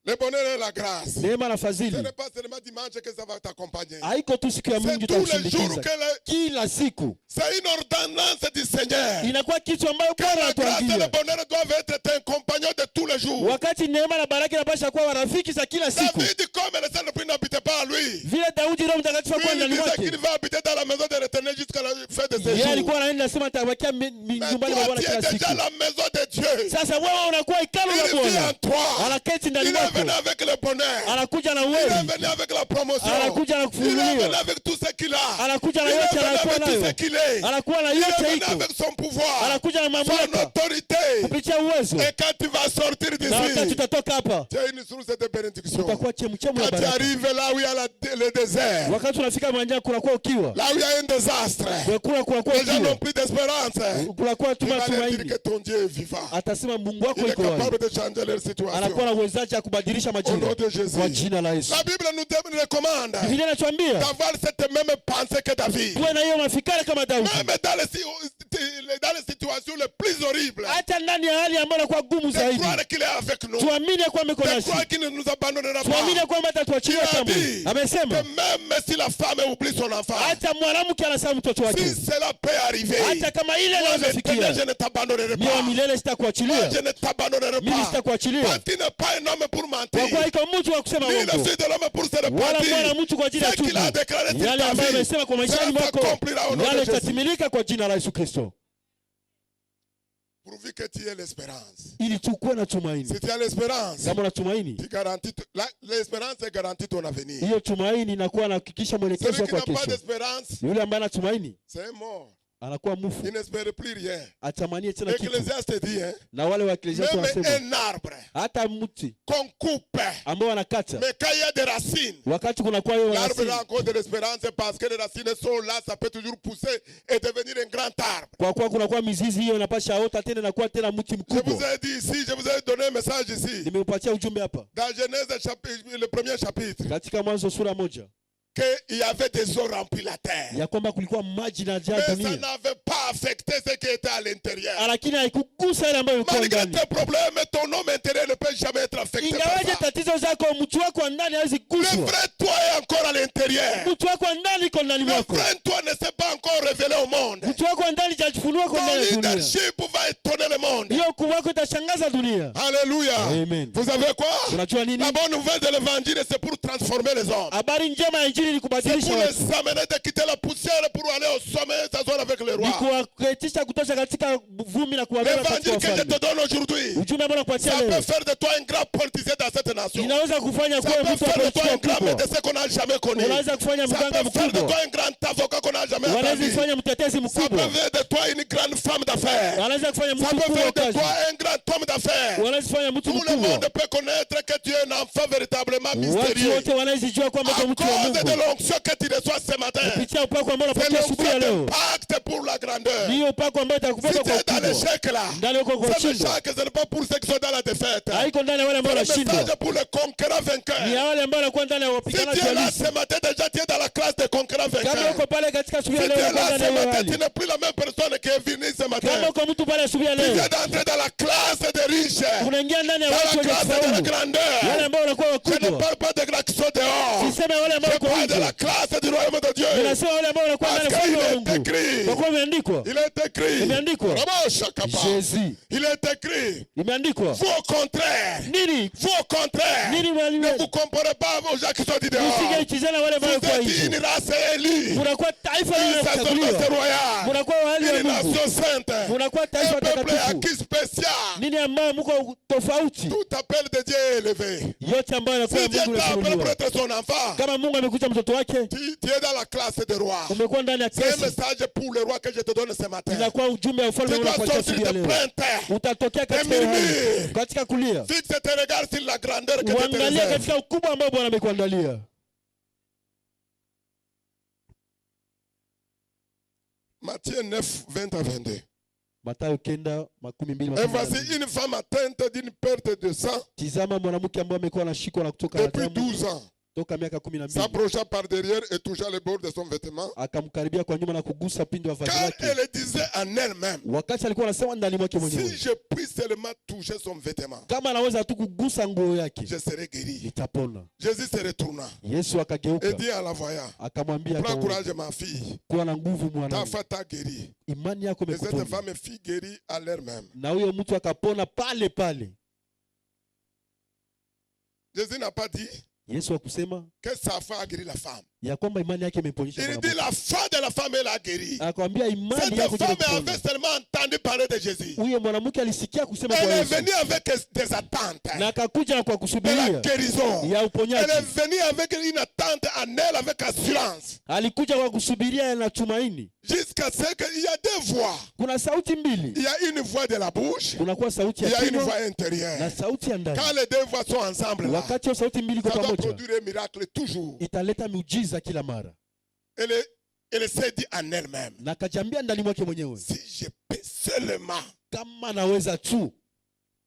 Le bonheur et la grâce. neema na Ce fadhili n'est pas seulement dimanche que ça va t'accompagner. haiko tu siku ya C'est Mungu tous les jours itakushindikiza que kila siku, c'est une ordonnance du Seigneur. inakuwa kitu ambayo Que Bwana la grâce et le anatuambia. bonheur doivent être tes compagnons de tous les jours. Wakati neema na baraka inapasha kuwa warafiki za kila siku, David, comme le Saint-Esprit n'habitait pas à lui, vile Daudi Roho Mtakatifu lui, akuwa il ndani disait mwake, qu'il va habiter dans la maison de l'Éternel jusqu'à la fin de ses yeye jours. alikuwa anaenda sema atabakia Mais nyumbani mwa toi, Bwana tu es kila déjà siku. la maison de Dieu. Sasa wewe unakuwa hekalu la Il vit Bwana, en toi. anaketi ndani Il est venu mwako, avec le bonheur. anakuja na Il est uweli, venu avec la promotion. anakuja na Il est venu kufunguliwa, avec tout ce qu'il a. anakuja Il na est yote venu anakuwa avec tout ce nayo, qu'il est. anakuwa na Il est yote venu iko, avec son pouvoir, anakuja na son mamlaka autorité. kupitia uwezo. Et quand tu vas sortir Na wakati d'ici, tutatoka hapa, tu as une source de bénédiction. tutakuwa chemchemu ya Quand tu baraka. arrives là où il y a le désert, Wakati unafika mwanjani kunakuwa ukiwa, là où il y a un désastre, kunakuwa les gens n'ont ukiwa, plus d'espérance. kunakuwa Tu vas leur dire tumaini. que ton Dieu est vivant. Atasema Mungu wako Il est iko wapi, capable de changer leur situation. anakuwa na uwezaji ya kubadilisha Au nom majira de Jésus. kwa jina la Yesu. La Bible nous recommande Biblia inatuambia d'avoir cette même pensée que David. tuwe na hiyo mafikara kama Daudi, Même dans les situations les plus horribles, hata ndani ya hali ambayo inakuwa gumu de zaidi, croire qu'il est avec nous, de tuamini ya kwamba iko nasi, croire qu'il ne nous abandonnera tuamini pas. ya kwamba hatatuachilia Il a kamwe. dit que Amesema même si la femme oublie son enfant, hata mwanamke anasahau mtoto si wake, cela peut arriver, hata kama ile moi, inaweza l'Éternel, je fikia, ne t'abandonnerai mimi wa pas. milele Moi, sitakuachilia, je ne t'abandonnerai mimi pas. sitakuachilia, Parce qu'il n'est pas un homme pour mentir, kwa kuwa iko mtu wa kusema ni le uongo, fils de l'homme pour se wala mwana repentir. mtu kwa ajili ya Ce qu'il a tubu. déclaré sur Yale ta ambayo vie, amesema kwa maisha ça mwako, s'accomplira au nom yale de Jésus. itatimilika kwa jina la Yesu Kristo, Pourvu que tu aies l'espérance. ili tukuwe na tumaini. Si tu as l'espérance, Kama una tumaini, tu garantis l'espérance garantit ton avenir. hiyo tumaini inakuwa nahakikisha mwelekezo Celui qui wako n'a wa pas kesho. d'espérance, Yule ambaye ana tumaini c'est un mort. anakuwa mufu, Il n'espère plus rien. atamanie tena kitu. L'Ecclésiaste dit, hein, Na wale wa Ecclesiastes même wanasema un arbre hata mti qu'on coupe, ambao wanakata, mais quand il y a des racines, wakati kunakuwa hiyo l'arbre racine, a encore de l'espérance parce que les racines sont là, ça peut toujours pousser et devenir un grand arbre. kwa kuwa kunakuwa mizizi hiyo inapasha ota tena inakuwa tena mti Je vous mkubwa. ai dit ici, je vous ai donné un message ici, Nimeupatia ujumbe hapa dans Genèse le premier chapitre, katika Mwanzo sura 1 qu'il y avait des eaux remplies la terre. ya kwamba kulikuwa maji na jaa Mais ça dunia, n'avait pas affecté ce qui était à l'intérieur. lakini haikugusa ile ambayo ilikuwa Malgré ndani. tes problèmes, ton homme intérieur ne peut jamais être affecté par Ingawaje ça. tatizo zako, mtu wako wa ndani hawezi Le guswa. vrai toi est encore à l'intérieur. Mtu wako wa ndani iko ndani Le mwako, vrai toi ne s'est pas encore révélé au monde. mtu wako wa ndani hajajifunua kwa Ton ndani ya dunia. leadership va étonner le monde. Hiyo ukuu wako itashangaza dunia. Alléluia. Amen. Vous savez quoi? Unajua nini? La bonne nouvelle de l'évangile, c'est pour transformer les hommes. Habari njema ya injili ni C'est kubadilisha pour watu, les amener de quitter la poussière pour aller au sommet et s'asseoir avec les ni rois. kuwaketisha kutosha katika vumbi na kuwabeba katika L'évangile que je wafalme. te donne aujourd'hui, Ujumbe ambao nakupatia ça leo peut faire de toi un grand politicien dans cette nation. inaweza kufanya Ça kuwa peut mtu wa faire de toi un politika grand mkubwa, médecin qu'on n'a jamais connu. unaweza kufanya Ça mganga peut faire de mkubwa, toi un grand avocat qu'on n'a jamais wanaweza entendu. kufanya mtetezi Ça peut mkubwa, faire de toi une grande femme d'affaires. wanaweza kufanya Ça mtu peut mkubwa faire wa de kazi, toi un grand homme d'affaires. wanaweza kufanya mtu Tout le mkubwa. monde peut connaître que tu es un enfant véritablement Watu mystérieux. wote wanaweza kuwa À mtu mtu wa cause de Mungu l'onction que tu reçois ce matin. kupitia upako ambao C'est unapokea asubuhi ya l'onction leo. d'impact pour la grandeur. Ndiyo upako ambao Si itakubeba tu kwa es dans ukubwa. l'échec là, Ndani uko kwa c'est kushindwa, méchant que ce n'est pas pour ceux qui sont dans la défaite. haiko ndani ya wale ambao C'est le wanashindwa, message pour les conquérants ni vainqueurs. ya wale ambao wanakuwa ndani ya Si wapiganaji tu es là halisi. ce matin, déjà tu es dans la classe des conquérants Kama vainqueurs. uko pale katika asubuhi Si ya tu leo, es là unakuwa ce ndani ya hiyo matin, tu hali. n'es plus la même personne qui est venue ce matin. Kama uko mtu pale asubuhi ya Tu leo, viens d'entrer dans la classe des riches, unaingia ndani ya dans watu la wenye classe de la kufaulu, grandeur. wale ambao wanakuwa Je ne wakubwa. parle pas de ceux qui sont dehors. Siseme wale ambao Je wako parle de la nje, classe du royaume de Dieu. ninasema wale ambao wanakuwa ndani ya Parce qu'il ufalme wa est Mungu. écrit. Kwa kuwa imeandikwa, Il est écrit. imeandikwa, Vraiment, Shakapa. Jésus, Il est écrit. imeandikwa. Vous au contraire. Nini? Vous au contraire. Nini Ne mwalimu? vous comparez pas aux gens qui sont dit dehors. Msije ichizana wale ambao Vous wako êtes nje. une race élue. Munakuwa taifa Une lililochaguliwa. sacerdoce royale. Munakuwa wali wa Une Mungu. nation sainte. Munakuwa taifa Un peuple takatifu. acquis spécial. Nini ambayo mko tofauti? Tout appel de Dieu est élevé. Yote ambayo yanakuwa Si ya Dieu Mungu t'a appelé pour yafunuliwa. être son enfant, Kama Mungu amekuja mtoto wake, tu es dans la classe des rois. umekuwa ndani ya C'est un kesi. message pour les rois que je te donne ce matin. Inakuwa ujumbe wa ufalme Tu dois unakuachia sortir siku ya de leo. plainte. Utatokea katika hiyo hali, katika kulia. Fixe tes regards sur la grandeur que Dieu te Uangalie réserve. katika ukubwa ambao Bwana amekuandalia. Matthieu 9, 20 à 22. Mathayo 9:12. Et voici une femme atteinte d'une perte de sang Tizama mwanamke ambaye amekuwa anashikwa na kutoka na depuis damu 12 ans. toka miaka 12. s'approcha par derrière et toucha le bord de son vêtement. Akamkaribia kwa nyuma na kugusa pindo ya vazi Car lake. elle disait en elle-même, Wakati alikuwa anasema ndani mwake si mwenyewe, je puis seulement toucher son vêtement, kama anaweza tu kugusa nguo yake je serai guéri. nitapona. Jésus se retourna Yesu akageuka et dit à la voyant, akamwambia, prends courage ma fille, kuwa na nguvu ta mwanangu, foi t'a guéri. imani yako Et cette imekuponya. femme fut guérie à l'elle-même. Na huyo mtu akapona pale pale. Jésus n'a pas dit Yesu akusema que sa foi a guéri la femme. ya kwamba imani yake imeponyesha Il mwanamke. dit la foi de la femme elle a guéri. Akamwambia imani Cette yako femme imekuponya. avait seulement entendu parler de Jésus. Huyo mwanamke alisikia kusema kwa Elle est Yesu venue avec des attentes na akakuja kwa de la kusubiria guérison. ya Elle uponyaji. est venue avec une attente en elle, avec assurance. Alikuja kwa kusubiria na tumaini. Jusqu'à ce qu'il y a deux voix. Kuna sauti mbili, Il y a une voix de la bouche, kuna kuwa sauti il y ya a une kinywa voix na intérieure. sauti ya ndani. Quand les deux voix sont ensemble, là, Wakati hiyo sauti mbili kwa ça doit pamoja, produire un miracle toujours. italeta miujiza kila mara. Elle s'est dit en elle-même, Na akajiambia ndani mwake mwenyewe, si je peux seulement kama naweza tu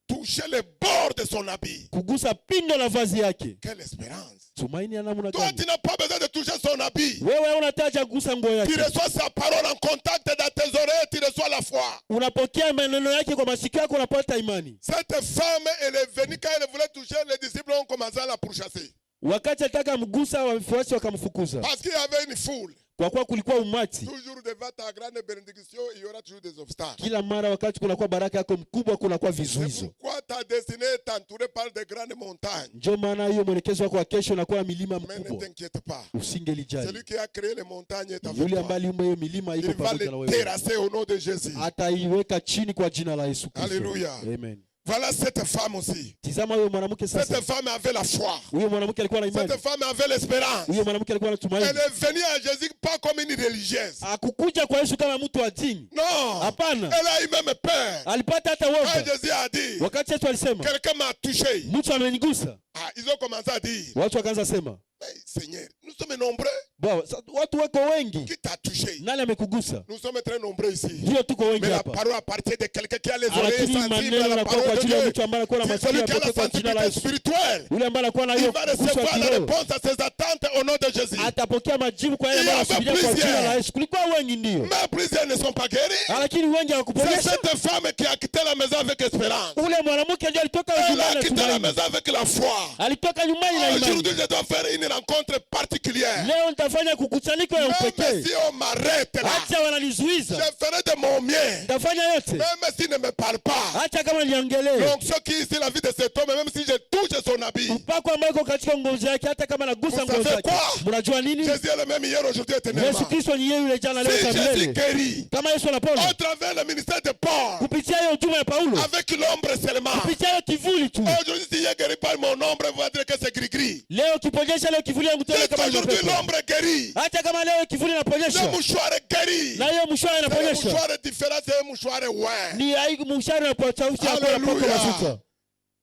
toucher le bord de son habit, kugusa pindo la vazi yake. quelle espérance. Tumaini ya namna Toi, gani? tu n'as pas besoin de toucher son habit. Wewe unataja kugusa nguo Tu yake, reçois sa parole en contact dans tes oreilles, tu reçois la foi. unapokea maneno yake kwa masikio yako, unapata imani. Cette femme, elle est venue quand elle voulait toucher, les disciples ont commencé à la pourchasser. Wakati alitaka mgusa, wafuasi wakamfukuza Parce qu'il y avait une foule. kwa kuwa kulikuwa umati. Toujours devant ta grande bénédiction, il y aura toujours des obstacles. Kila mara wakati kunakuwa baraka yako mkubwa, kunakuwa C'est vizuizo. pourquoi ta destinée est entourée par de grandes montagnes. Ndio maana hiyo mwelekezo wako wa kesho unakuwa milima Mais ne mkubwa, t'inquiète pas. usingelijali. Celui qui a créé les montagnes est avec Yule toi. ambaye aliumba hiyo milima iko Il va pamoja na les wewe, terrasser au nom de Jésus. ataiweka chini kwa jina la Yesu Kristo. Alléluia. Amen. Voilà cette femme aussi. Tizama huyo mwanamke sasa. Cette femme avait la foi. Huyo mwanamke alikuwa na imani. Cette femme avait l'espérance. Huyo mwanamke alikuwa na tumaini. Elle est venue à Jésus pas comme une religieuse. Hakukuja kwa Yesu kama mtu wa dini. Non. Hapana. Elle a eu même peur. Alipata hata Quand woga. Jésus a dit, Wakati Yesu alisema, quelqu'un m'a touché. mtu amenigusa. Ah, ils ont commencé à dire, Watu wakaanza sema, mais Seigneur, nous sommes nombreux. Bwana, watu wako wengi. Qui t'a touché? Nani amekugusa? Nous sommes très nombreux ici. Ndio tuko wengi Mais la hapa. parole appartient de quelqu'un qui a les oreilles Lakini sensibles maneno à la yanakuwa kwa parole de ajili ya Dieu. mtu ambaye anakuwa na C'est masikio celui qui a la yapokea kwa jina la sensibilité Yesu. spirituelle. Yule ambaye anakuwa na Il hiyo va kugusa recevoir la kiroho réponse à ses attentes au nom de Jésus. atapokea majibu kwa yale Il y ambayo avait anasubiria kwa plusieurs. jina la Yesu. Kulikuwa wengi ndio. Mais plusieurs ne sont pas guéris. Lakini wengi C'est hawakuponyesha. cette femme qui a quitté la maison avec espérance. Ule mwanamke ndio alitoka Elle nyumbani a na quitté la tumaini. maison avec la foi. Alitoka nyumbani na imani. Aujourd'hui, je dois faire une rencontre particulière. Leo nitafanya kukusanyiko ya Même upekee. si on m'arrête là, Acha je wananizuiza. ferai de mon mieux. Nitafanya yote. Même s'il ne me parle pas. Acha kama niongelee. Donc, ce qui est ici, la vie de cet homme, même si je touche son habit, Mpako ambao uko katika ngozi yake, hata kama nagusa Vous ngozi savez yake. quoi? Mnajua nini? Jésus est le même hier, aujourd'hui, Yesu éternellement. Kristo ni yeye yule jana leo Si na Jésus milele. guérit, Kama Yesu anapona au travers le ministère de Paul, kupitia hiyo huduma ya Paulo, avec l'ombre seulement. kupitia hiyo kivuli tu. Aujourd'hui, si je guéris par mon ombre, vous allez dire que c'est gris-gris. Leo kiponyesha leo kivuli yangu tena kama Aujourd'hui, ilivyopepo. l'ombre guérit. Hata kama leo kivuli inaponyesha. Le mouchoir est guéri. Na hiyo mshwari C'est un inaponyesha. mouchoir différent, c'est un mouchoir ouais. Ni aibu mshwari unapotausi hapo na poko Alléluia. mafuta.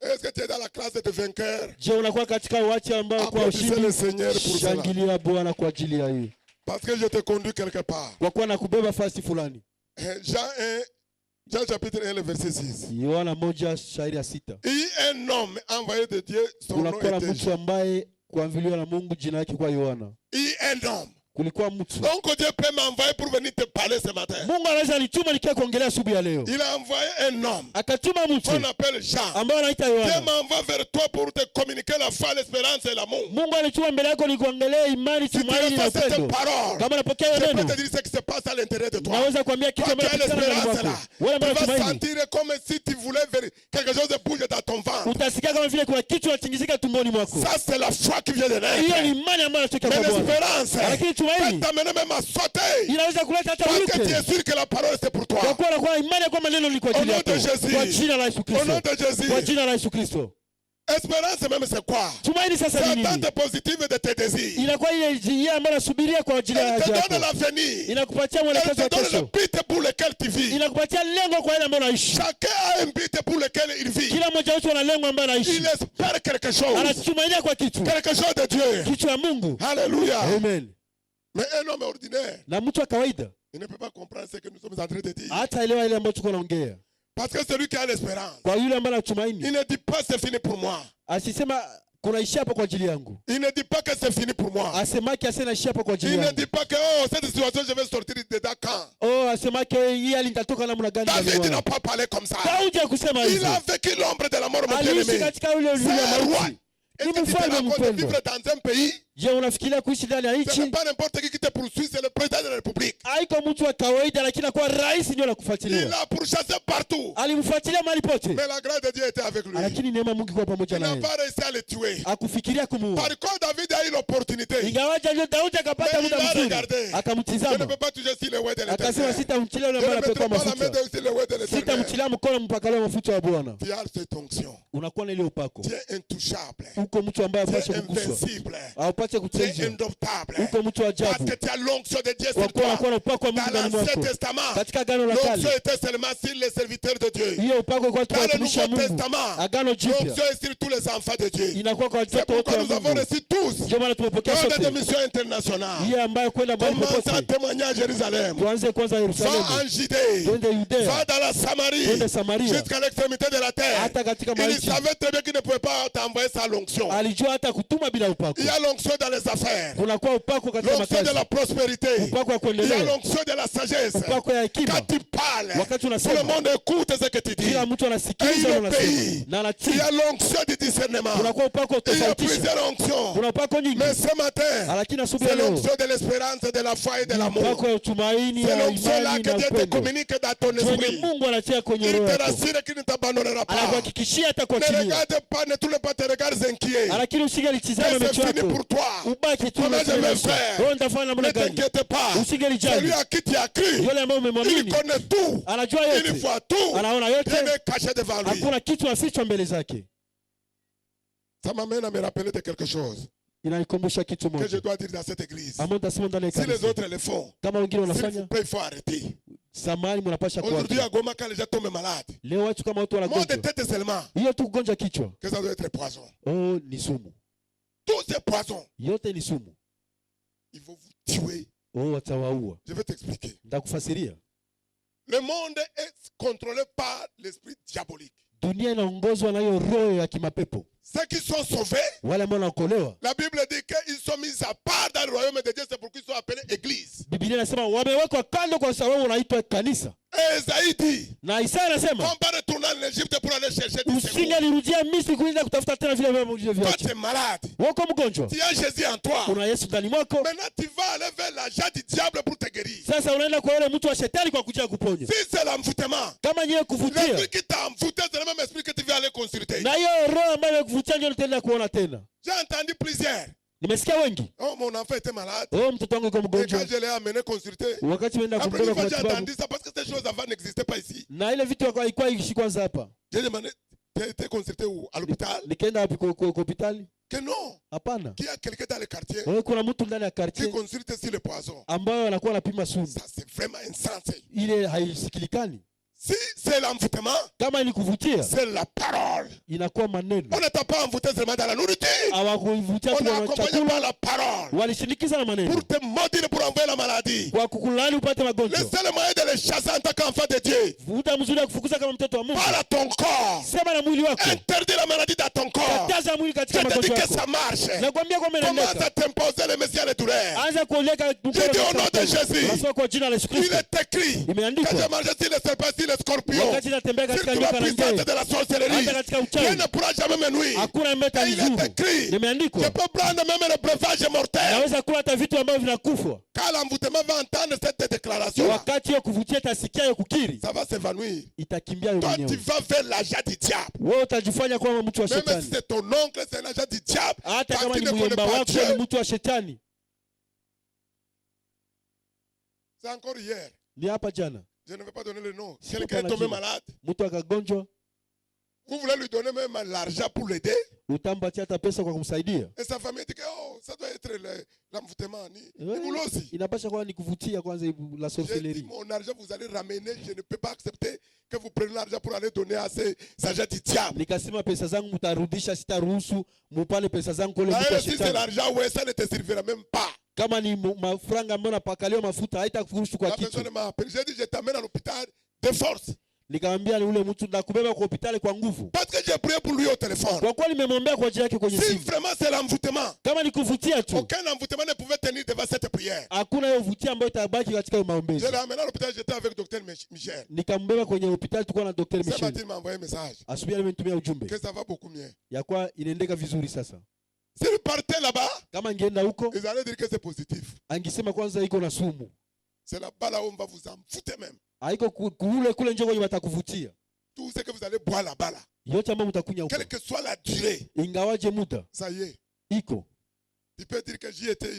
Est-ce que tu es dans la classe de vainqueurs? Je, unakuwa katika watu ambao kwa Applaudissez le ushindi. Seigneur pour cela. Shangilia Bwana kwa ajili ya hii. Parce que je te conduis quelque part. Kwa kuwa nakubeba fasi fulani. Jean chapitre 1, le verset 6. Yohana 1:6. Et un homme envoyé de Dieu, son nom Kunakuwa na était mtu Jean. ambaye kuambiliwa na Mungu jina yake kwa Yohana. Et un homme. Kulikuwa mtu. Donc Dieu peut m'envoyer pour venir te parler ce matin. Mungu anaweza nituma nikia kuongelea asubuhi ya leo. Il a envoyé un homme Akatuma mtu qu'on appelle Jean. ambaye anaita Dieu Yohana. m'envoie vers toi pour te communiquer la foi, l'espérance et l'amour. Mungu alituma mbele yako nikuongelee imani, Si tu tumaini na reçois cette upendo. parole, Kama napokea je hiyo peux neno, te dire ce qui se passe à l'intérieur de toi. naweza kuambia kitu Toi qui ambacho as kinatokana ndani l'espérance mwako. là, Wale ambao tu vas tumaini, sentir comme si tu voulais quelque chose de bouger dans ton ventre. utasikia kama vile kuna kitu kinatingizika tumboni mwako. Ça, c'est la foi qui vient de Hiyo ni naître. imani ambayo inatoka Mais kwa Bwana. l'espérance Lakini peut tumaini t'amener même à sauter. inaweza kuleta hata Parce que tu uruke. es sûr que la parole c'est pour toi. Kwa kuwa unakuwa na imani ya kwamba neno ni kwa Au ajili nom yako. de Jésus. Kwa jina la Yesu Au nom Kristo. de Jésus. Kwa jina la Yesu Kristo. Espérance même c'est quoi? Tumaini sasa C'est ni nini? l'attente positive de tes désirs. Inakuwa ile njia ambayo nasubiria kwa ajili ya Elle te haja donne yako. l'avenir. Inakupatia Elle mwelekezo te wa donne le kesho. but pour lequel tu vis. Inakupatia lengo kwa ile ambayo unaishi. Chacun a un but pour lequel il vit. Kila mmoja wetu ana lengo ambayo anaishi. Il espère quelque chose. Anatumainia kwa kitu. Quelque chose de Dieu. Kitu ya Mungu. Alléluia. Amen. Mais un homme ordinaire, Na mtu wa kawaida il ne peut pas comprendre ce que nous sommes en train de dire. hata elewa ile ambayo tuko naongea. Parce que celui qui a l'espérance, Kwa yule ambaye il anatumaini, ne dit pas c'est fini pour moi. asisema kunaishia hapa kwa ajili yangu. Il ne dit pas que c'est fini pour moi. Asemake ase naishia hapa kwa ajili Il ne yangu. dit pas que oh, cette situation je vais sortir dedans quand. Oh, asemake hii hali nitatoka namna gani ndani David n'a mwangu. pas parlé comme ça. Daudi hakusema Il hivyo. a vécu l'ombre de la mort, mon Aliishi bien-aimé. katika ule ule C'est un roi. mauti. Est-ce Ni que tu te mfalme rends compte de mpendwa. vivre dans un pays? Je, unafikiria kuishi ndani ya Ce n'est nchi? pas n'importe qui te poursuit, c'est le président de la République. Haiko mtu wa kawaida, lakini akuwa rais ndio la Il kufuatilia. l'a pourchassé partout. Alimfuatilia mahali pote, Mais la grâce de Dieu était avec lui. lakini neema Mungu kwa pamoja Il n'a naye. pas réussi à le tuer. Akufikiria kumuua. Par contre, David a eu l'opportunité. Ingawaje ndio Daudi akapata Mais muda il a mzuri, regardé. Je ne akamtizama, peux pas toucher sur le oued de akasema l'éternel. sitamtilia yule Je ambaye ne mettrai anapewa pas la main mafuta, sur le oued de l'éternel. sitamtilia mkono mpaka leo mafuta ya Bwana. Tu as cette onction. Unakuwa na ile upako, Tu es intouchable. uko mtu ambaye Tu hapaswi es kuguswa, invincible. haupaswi Tu es kuchanjwa, indomptable. uko mtu wa Parce ajabu, que tu as l'onction de Dieu kwa sur kuwa toi. unakuwa na upako wa Mungu Dans ndani l'Ancien mwako. Testament, Katika agano la l'onction kale, était seulement sur les serviteurs de Dieu. hiyo upako kwa Dans le watumishi wa Nouveau Mungu. Testament, Agano jipya l'onction est sur tous les enfants de Dieu. inakuwa kwa C'est watoto wote pourquoi wa nous avons Mungu. reçu tous Ndio maana tumepokea l'ordre de sote mission internationale. hiyo ambayo kwenda mahali Commence à popote. témoigner à Jérusalem. Tuanze kwanza Va Yerusalemu, en Judée. twende Va Yudea, dans la Samarie. twende Samaria, Jusqu'à l'extrémité de la terre. hata katika Il maisha. savait très bien qu'il ne pouvait pas t'envoyer sans l'onction. Alijua hata kutuma bila upako. Il y a l'onction dans les affaires. Kunakuwa upako katika L'onction de makazi, la prospérité. upako wa Il y a kuendelea, l'onction de la sagesse. upako ya hekima. Quand tu parles, Wakati tout le unasema, monde écoute ce que tu dis. kila mtu Et anasikiliza il unasema obéit. na Il anatii. y a l'onction du discernement. Kunakuwa upako wa Il y a kutofautisha, plusieurs onctions. kuna upako nyingi, Mais ce matin, lakini asubuhi c'est ya leo l'onction de l'espérance, de la foi et de l'amour. upako ya utumaini, C'est ya l'onction là imani que na Dieu te upendo communique dans ton wenye esprit. Mungu anatia kwenye Il roho te yako, rassure qu'il ne t'abandonnera pas. anakuhakikishia Ne atakuachilia, regarde pas, ne tourne pas tes regards inquiets. lakini Que usingelitizama c'est macho fini yako, pour toi. ubaki tu Comment je vais unasema, faire? wewe nitafanya namna Ne gani? t'inquiète pas. Usingelijali. Celui à qui tu as cru, Yule ambaye il umemwamini connaît tout. anajua Il yote, voit tout. anaona yote, Rien n'est caché devant lui. hakuna kitu afichwa mbele zake. Ça m'amène à me rappeler de quelque chose Inanikumbusha kitu que je moja dois dire dans cette église. ambao nitasema ndani ya Si les kanisa, autres le font, kama wengine s'il vous wanafanya, plaît, il faut arrêter. samahani, mnapasha Aujourd'hui kuacha. à Goma, quand les gens tombent malades, Leo watu kama watu mort de wanagonjwa, tête seulement, hiyo tu kugonja kichwa, que ça doit être poison. oh, ni sumu, Tous ces poisons, yote ni sumu, ils vont vous tuer. oh, watawaua. Je vais t'expliquer. Nitakufasiria. Le monde est contrôlé par l'esprit diabolique. Dunia inaongozwa na hiyo roho ya kimapepo. Ceux qui sont sauvés, Wale ambao wanaokolewa, la Bible dit qu'ils sont mis à part dans le royaume de Dieu, c'est pourquoi ils sont appelés église. Biblia inasema wamewekwa kando kwa sababu wanaitwa kanisa. Et Esaïe dit, Na Isaya anasema on va retourner en Égypte pour aller chercher du secours. usingelirudia Misri kuenda kutafuta tena vile vile Toi, vilivyoacha. tu es malade. Wako mgonjwa, Tu as Jésus en toi. una Yesu ndani mwako. Maintenant, tu vas aller vers l'agent du diable pour te guérir. Sasa unaenda kwa yule mtu wa shetani kwa kuja kuponya. Si c'est l'envoûtement, Kama nyewe kuvutia, l'esprit qui t'a envoûté, c'est le même esprit que tu vas aller consulter. na hiyo roho ambayo imekuvutia ndio utaenda kuona tena. J'ai entendu plusieurs. Nimesikia wengi, Oh, mon enfant était malade. oh, mtoto wangu yuko Et mgonjwa, quand je l'ai amené consulter, wakati umeenda la kumpeleka première fois kwa j'ai matibabu, entendu ça parce que ces choses avant n'existaient pas ici. na ile vitu haikuwa ishi kwanza hapa. J'ai demandé, tu as été consulté où? À l'hôpital? Nikaenda wapi? Kwa hospitali? Que non. Hapana. Qu'il y a quelqu'un dans le quartier Wewe kuna mtu ndani ya qui quartier consulte sur le poison. ambayo anakuwa anapima sumu. Ça, c'est vraiment insensé. Ile haisikilikani. Si c'est l'envoûtement, Kama ilikuvutia, c'est la parole. inakuwa maneno. On ne t'a pas envoûté seulement dans la nourriture. Hawakuvutia On tu est kwa accompagné chakula, par la parole. walishindikiza na maneno. Pour te maudire, pour envoyer la maladie. Kwa kukulani upate Le magonjwa. seul moyen de les chasser en tant qu'enfant de Dieu, Vuta mzuri wa kufukuza kama mtoto wa Mungu. parle à ton corps. Sema na mwili wako. Interdis la maladie dans ton corps. Kataza mwili Je katika te dis magonjwa que yako. ça marche. Nakwambia kwamba Commence inaendeka. à t'imposer le Messie à la douleur. Anza kuoleka Je dis au nom de Jésus. Unasema kwa jina la Yesu Il Kristo. est écrit que Imeandikwa. j'ai mangé sur les serpents, sur les scorpions, Wakati natembea sur katika toute la nyika na puissance nge. de la sorcellerie. Hata katika uchawi. Rien ne pourra jamais me nuire. Hakuna mbeta Et il nzuri. est écrit, je Imeandikwa. peux prendre même le breuvage mortel. Naweza kula hata vitu ambavyo vinakufa. Quand l'envoûtement va entendre cette déclaration, Wakati hiyo kuvutia itasikia hiyo kukiri, ça va s'évanouir. itakimbia yeye Toi, tu mwenyewe. vas vers l'agent du diable. Wewe utajifanya kama mtu wa Même si shetani. c'est ton oncle, c'est un agent du diable. Hata Parce kama qu'il ni ne connaît mjomba pas wako Dieu. ni mtu wa shetani. C'est encore hier. Ni hapa jana. Je ne vais pas donner le nom. Si Quelqu'un est papa tombé l'a dit. malade. Mtu akagonjwa, Vous voulez lui donner même l'argent pour l'aider. utampatia hata pesa kwa kumsaidia. Et sa famille dit que oh, ça doit être l'envoûtement. Ni Ouais. boulot aussi. Inapasha kuwa ni kuvutia kwanza la J'ai dit, sorcellerie. mon argent, vous allez ramener. Je ne peux pas accepter que vous preniez l'argent pour aller donner à ces agents du diable. Nikasema pesa zangu mtarudisha, sitaruhusu mupane pesa zangu kule mtu wa D'ailleurs, si c'est shetani. l'argent, ouais, ça ne te servira même pas. Kama ni mafranga ambayo napakaliwa mafuta haitakuruhusu kwa La kitu. personne m'a appelé. J'ai dit, je t'amène à l'hôpital de force. Nikamwambia ni ule mtu nakubeba kwa hospitali kwa nguvu. Parce que j'ai prié pour lui au téléphone. Kwa kuwa nimemwombea kwa ajili yake kwenye Si simu. vraiment c'est l'envoûtement. Kama ni kuvutia tu. Aucun envoûtement ne pouvait tenir devant cette prière. Hakuna hiyo vutia ambayo itabaki katika hiyo maombezi. Je l'ai amené à l'hôpital, j'étais avec docteur Michel. Nikambeba kwenye hospitali tulikuwa na Dr. Ce matin, Michel. il m'a envoyé un message. Asubuhi amenitumia ujumbe. Que ça va beaucoup mieux. Ya kwa inaendeka vizuri sasa. S'il partait là-bas, Kama ingeenda huko, ils allaient dire que c'est positif. angesema kwanza iko na sumu. C'est là-bas là où on va vous envoûter même. Haiko kule njoo kwenye watakuvutia. Tout ce que vous allez boire là-bas là. Yote ambayo mtakunya huko. Quelle que soit la durée. Ingawaje muda. Ça y est. Iko. Tu peux dire que j'y étais,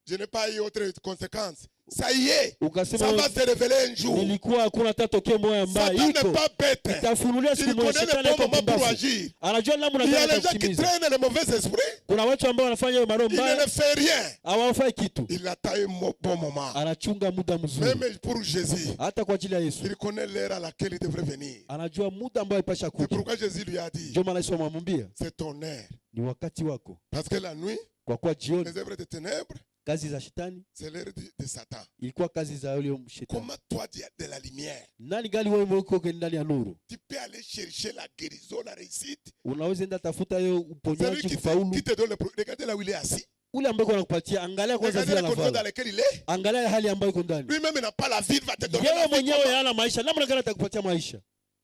je n'ai pas eu autre conséquence. Ça y est. Ukasema Ça va se révéler un jour. nilikuwa hakuna hata tokeo moja mbaya Satan iko. n'est pas bête. Itafunulia siku Il moja connaît shetani le yuko bon moment pour pumbavu. agir. Anajua namna Il y a gani les gens qui kutimiza. traînent les mauvais esprits. Kuna watu ambao wanafanya hiyo maroho Il ne mbaya, fait rien. hawafai kitu. Il attend un bon moment. Anachunga muda mzuri. Même pour Jésus, Hata kwa ajili ya Yesu. il connaît l'heure à laquelle il devrait venir. Anajua muda ambao ipasha C'est kuja. pourquoi Jésus lui a dit, Ndio maana Yesu amwambia, c'est ton heure. ni wakati wako. Parce que la nuit, Kwa kuwa jioni les œuvres de ténèbres, kazi za shetani c'est l'heure de Satan. ilikuwa kazi za yule shetani. Comment toi tu as de la lumière? Nani gali wewe uko ndani ya nuru? Tu peux aller chercher la guérison, la réussite. Unaweza enda tafuta hiyo C'est lui uponyaji qui kufaulu. te donne le problème. Regardez là où il est assis. Ule ambaye anakupatia, angalia kwanza Regardez vile les conditions dans anavala. lesquelles il est. Angalia hali ambayo iko ndani. Lui-même, il n'a pas la vie, il va te donner la Yeye vie. mwenyewe Comment? hana maisha. Namna gani atakupatia maisha?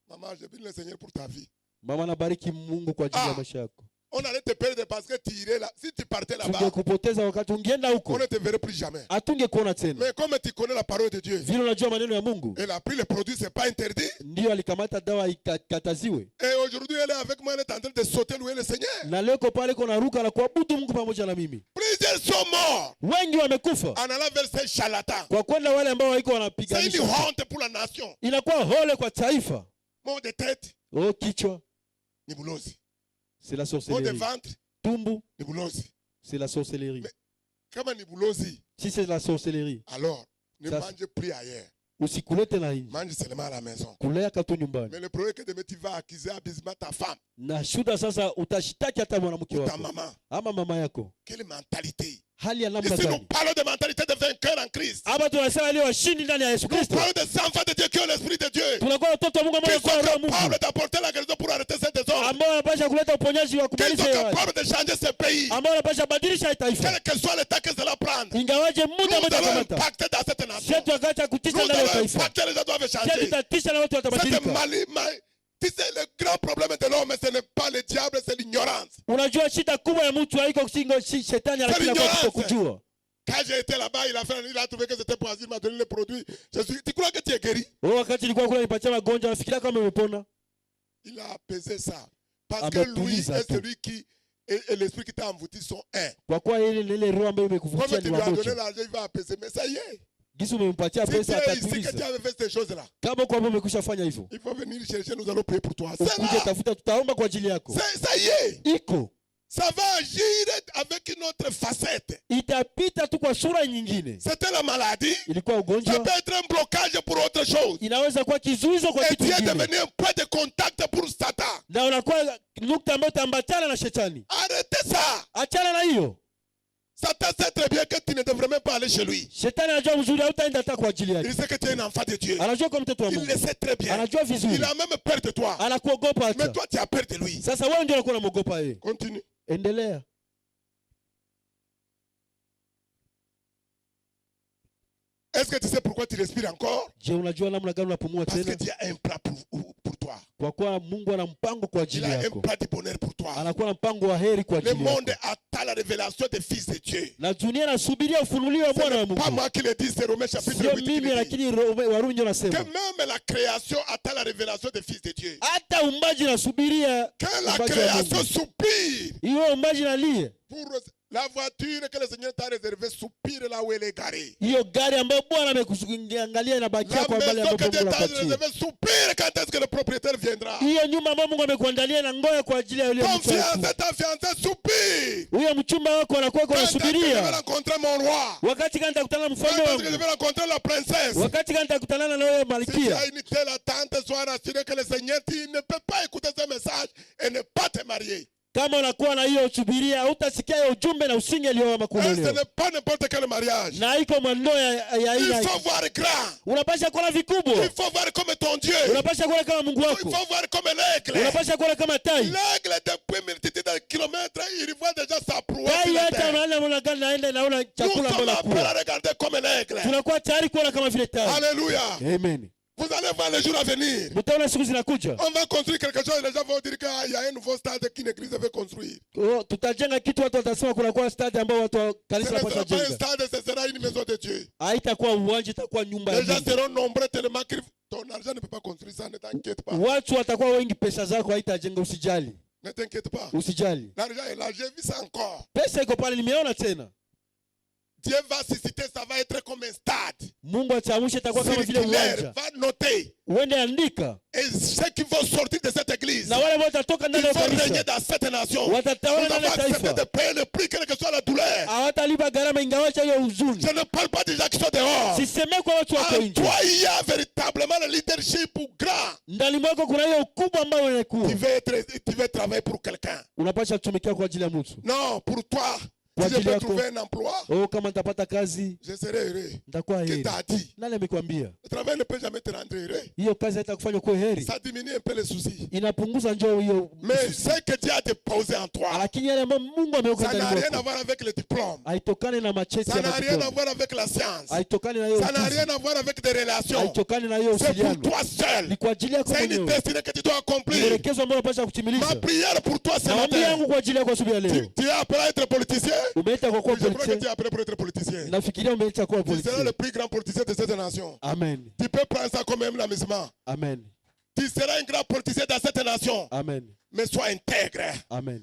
Maman, je bénis le Seigneur pour ta vie. Mama, nabariki Mungu kwa ajili ya Ah. maisha yako. On allait te perdre parce que tu irais là. Si tu partais là-bas, Tungekupoteza wakati ungeenda on huko. ne te verrait plus jamais. Hatungekuona tena. Mais comme tu connais la parole de Dieu, Vile unajua maneno ya Mungu, elle a pris le produit, c'est pas interdit. ndio alikamata dawa ikataziwe. Et aujourd'hui, elle est avec moi, elle est en train de sauter, louer le Seigneur. Na leo iko pale kuna ruka na kuabudu Mungu pamoja na mimi. Plusieurs sont morts Wengi wamekufa en allant vers ces charlatans. kwa kwenda wale ambao waiko C'est une wanapiganisha. honte pour la nation. Inakuwa hole kwa taifa. Mot de tête, Oh, kichwa, Nibulosi. c'est la Mot de sorcellerie. ventre, Tumbu, Nibulosi. c'est la sorcellerie. Mais- Comme Nibulosi, Si c'est la sorcellerie, alors ne Ça, mange plus ailleurs. usikulete na nje. Mange seulement à la maison. Kulea tu nyumbani. Mais le problème est que demain tu vas accuser abusivement ta femme Na shuda sasa utashitaki hata mwanamke ou ta wako maman. ama mama yako. Quelle mentalité. Hali ya namna Ici, nous gani? parlons de mentalité de vainqueur en Christ. Hapa tunasema ile washindi ndani ya Yesu Nous Kristo. parlons des enfants de Dieu qui ont l'esprit de Dieu. Tunakuwa watoto wa Mungu ambao Qui sont wanakuwa roho ya capables Mungu. d'apporter la guérison pour arrêter ces désordres. Ambao wanapasha kuleta uponyaji wa Qui sont kubadilisha hiyo hali. capables de changer ce pays. Ambao wanapasha badilisha hii taifa. Quel que soit le temps que cela prend. Ingawaje Nous muda ambao allons utakamata. impacter dans cette nation. Sisi tukaacha kutisha Nous ndani ya allons taifa. impacter, les gens doivent Sisi changer. tutatisha na watu Cette watabadilika. tu sais, le grand problème de l'homme, ce n'est pas le diable, c'est l'ignorance. Unajua shida kubwa ya mtu haiko shetani anakila kwa kutokujua. Quand j'ai été là-bas, il a trouvé que c'était poison, il m'a donné le produit. Tu crois que tu es guéri? Wakati nilikuwa kule nipatia magonjwa nafikiria kama umepona. Il a apaisé ça. Parce Ah, que mais lui tuliza est tu. celui qui, et l'esprit qui t'a envoûté sont un. Kwa kuwa ile roho ambayo Comme imekuvutia tu ni lui as donné wamoja. l'argent, il va apaiser. Mais ça y est. Gisu umempatia Si pesa tu es ici que atatuliza. tu avais fait ces choses-là, Kama kwa sababu umekwisha fanya hivyo. il faut venir chercher, nous allons prier pour toi. C'est Ukuje là. tafuta tutaomba kwa ajili yako. Ça y est. Iko. Ça va agir avec une autre facette. Itapita tu kwa sura nyingine. C'était la maladie. Ilikuwa Ça ugonjwa. peut être un blocage pour autre chose. Inaweza kuwa kizuizo kwa Et kitu tu es kingine. devenu un point de contact pour Satan. Na unakuwa nukta ambayo utambatana na shetani. Arrêtez ça. Achana na hiyo. Satan sait très bien que tu ne devrais même pas aller chez lui. Shetani anajua mzuri hautaenda hata kwa ajili Il yake. sait que tu es un enfant de Dieu. Anajua kwa mtoto wa Il Mungu. le sait très bien. Anajua vizuri. Il a même peur de toi. Anakuogopa Mais hata. toi, tu as peur de lui. Sasa wewe ndio unakuwa unamuogopa yeye. Continue. Endelea. Est-ce que tu sais pourquoi tu respires encore? Je, unajua namna gani unapumua Parce que tena? tu as un plat pour toi. Kwa kuwa Mungu ana mpango kwa Il ajili a un yako. plat de bonheur pour toi. Anakuwa na mpango wa heri kwa Le ajili monde yako. attend la révélation des fils de Dieu. Na dunia inasubiria ufunuliwa wa Ce mwana wa n'est pas Mungu. moi qui le dis, c'est Romains chapitre Sio 8 qui mimi le dit. lakini Warumi ndio Que nasema. même la création attend la révélation des fils de Dieu. Hata umbaji nasubiria Que la umbaji wa création Mungu. soupire Hiyo umbaji nalie. pour la voiture que le Seigneur t'a réservée, soupire là où elle est garée. Hiyo gari ambayo Bwana amekuangalia inabakia La kwa mbali maison que ambapo Dieu Mungu t'a anapatia. réservée, soupire quand est-ce que le propriétaire viendra. Hiyo nyumba ambayo Mungu amekuandalia na ngoja kwa ajili ya yule Ton mtu. fiancé, ta fiancée, soupire. Huyo mchumba wako anakuwa Quand est-ce que je vais anasubiria. rencontrer mon roi? Wakati gani nitakutana na Quand mfalme est-ce que je wangu? vais rencontrer la princesse? Wakati gani nitakutana na wewe Si tu malkia? as une telle attente, sois rassuré que le Seigneur, tu ne peux pas écouter ce message et ne pas te marier. Kama unakuwa na hiyo subiria, utasikia hiyo ujumbe na usingelioa Et makuno ce leo. n'est pas n'importe quel mariage. Na iko mwando ya Il aina. faut voir grand. Unapasha kuona vikubwa. Il faut voir comme ton Dieu. Unapasha kuona kama Mungu Il wako. faut voir comme l'aigle. Unapasha kuona kama tai. L'aigle, depuis multitude de kilomètres, il voit déjà sa proie Tai sur la hata terre. unaona mwana gani naenda naona Nous chakula sommes mbona appelés à kula. regarder comme l'aigle. Tunakuwa tayari kuona kama vile tai. Alléluia. Amen. Vous allez voir les jours à venir. Mtaona siku zinakuja. On va construire quelque chose. Les gens vont dire qu'il y a un nouveau stade qu'une église veut construire. Oh, tutajenga kitu watu watasema kuna kwa stadi ambao watu wa Ce kanisa ne lapasha sera pas un jenga. stade, ce sera une maison de Dieu. Haitakuwa uwanja, itakuwa nyumba ya Les gens Mungu. seront nombreux tellement que ton argent ne peut pas construire ça. Ne t'inquiète pas. Watu watakuwa wengi, pesa zako haitajenga, usijali. Ne t'inquiète pas. Usijali. L'argent est là. J'ai vu ça encore. Pesa iko pale, nimeona tena. Dieu va susciter, ça va être comme un stade. Mungu ataamsha, itakuwa kama vile Circulaire, uwanja. va noter. Uende andika. Et ceux qui vont sortir de cette église, Na wale watatoka ils ndani ya vont régner kanisa. dans cette nation. Nous Watatawala ndani avons ya accepté taifa. de payer le prix, quelle que soit la douleur. Hawatalipa gharama ingawacha hiyo huzuni. Je ne parle pas des gens qui sont dehors. Siseme kwa watu wako En nje. toi, il y a véritablement le leadership grand. Ndani mwako kuna hiyo ukubwa ambao unakuwa. Tu veux travailler pour quelqu'un. Unapaswa kutumikia kwa ajili ya mtu. Non, pour toi. Kwa Si je ajili peux yako. trouver un emploi, Oh, kama nitapata kazi, je serai heureux. nitakuwa Qui heri. t'a dit? Nani amekwambia? Le travail ne peut jamais te rendre heureux. Hiyo kazi haitakufanya kuwa heri. Ça diminue un peu les soucis. Inapunguza njoo hiyo. Mais ce que Dieu a déposé en toi, Lakini yale ambayo Mungu ameweka ça n'a ndani rien à mwako voir avec le diplôme. haitokani na macheti Ça ya n'a rien à matibabu. voir avec la science. Haitokani na hiyo Ça n'a ujuzi. rien à voir avec des relations. Haitokani na hiyo C'est pour uhusiano. toi seul. Ni kwa ajili yako C'est une mwenyewe. destinée que tu dois accomplir. Mwelekezo ambao unapaswa Ma kutimiliza. prière pour toi ce Maombi matin. yangu kwa ajili yako asubuhi ya leo. Tu es appelé à être politicien. Umeita kwa kuwa Je crois que tu es politicien. appelé pour être politicien. Nafikiria umeita kuwa Tu seras politicien. le plus grand politicien de cette nation. Amen. Tu peux prendre ça comme même l'amusement. Amen. Tu seras un grand politicien dans cette nation. Amen. Mais sois intègre. Amen.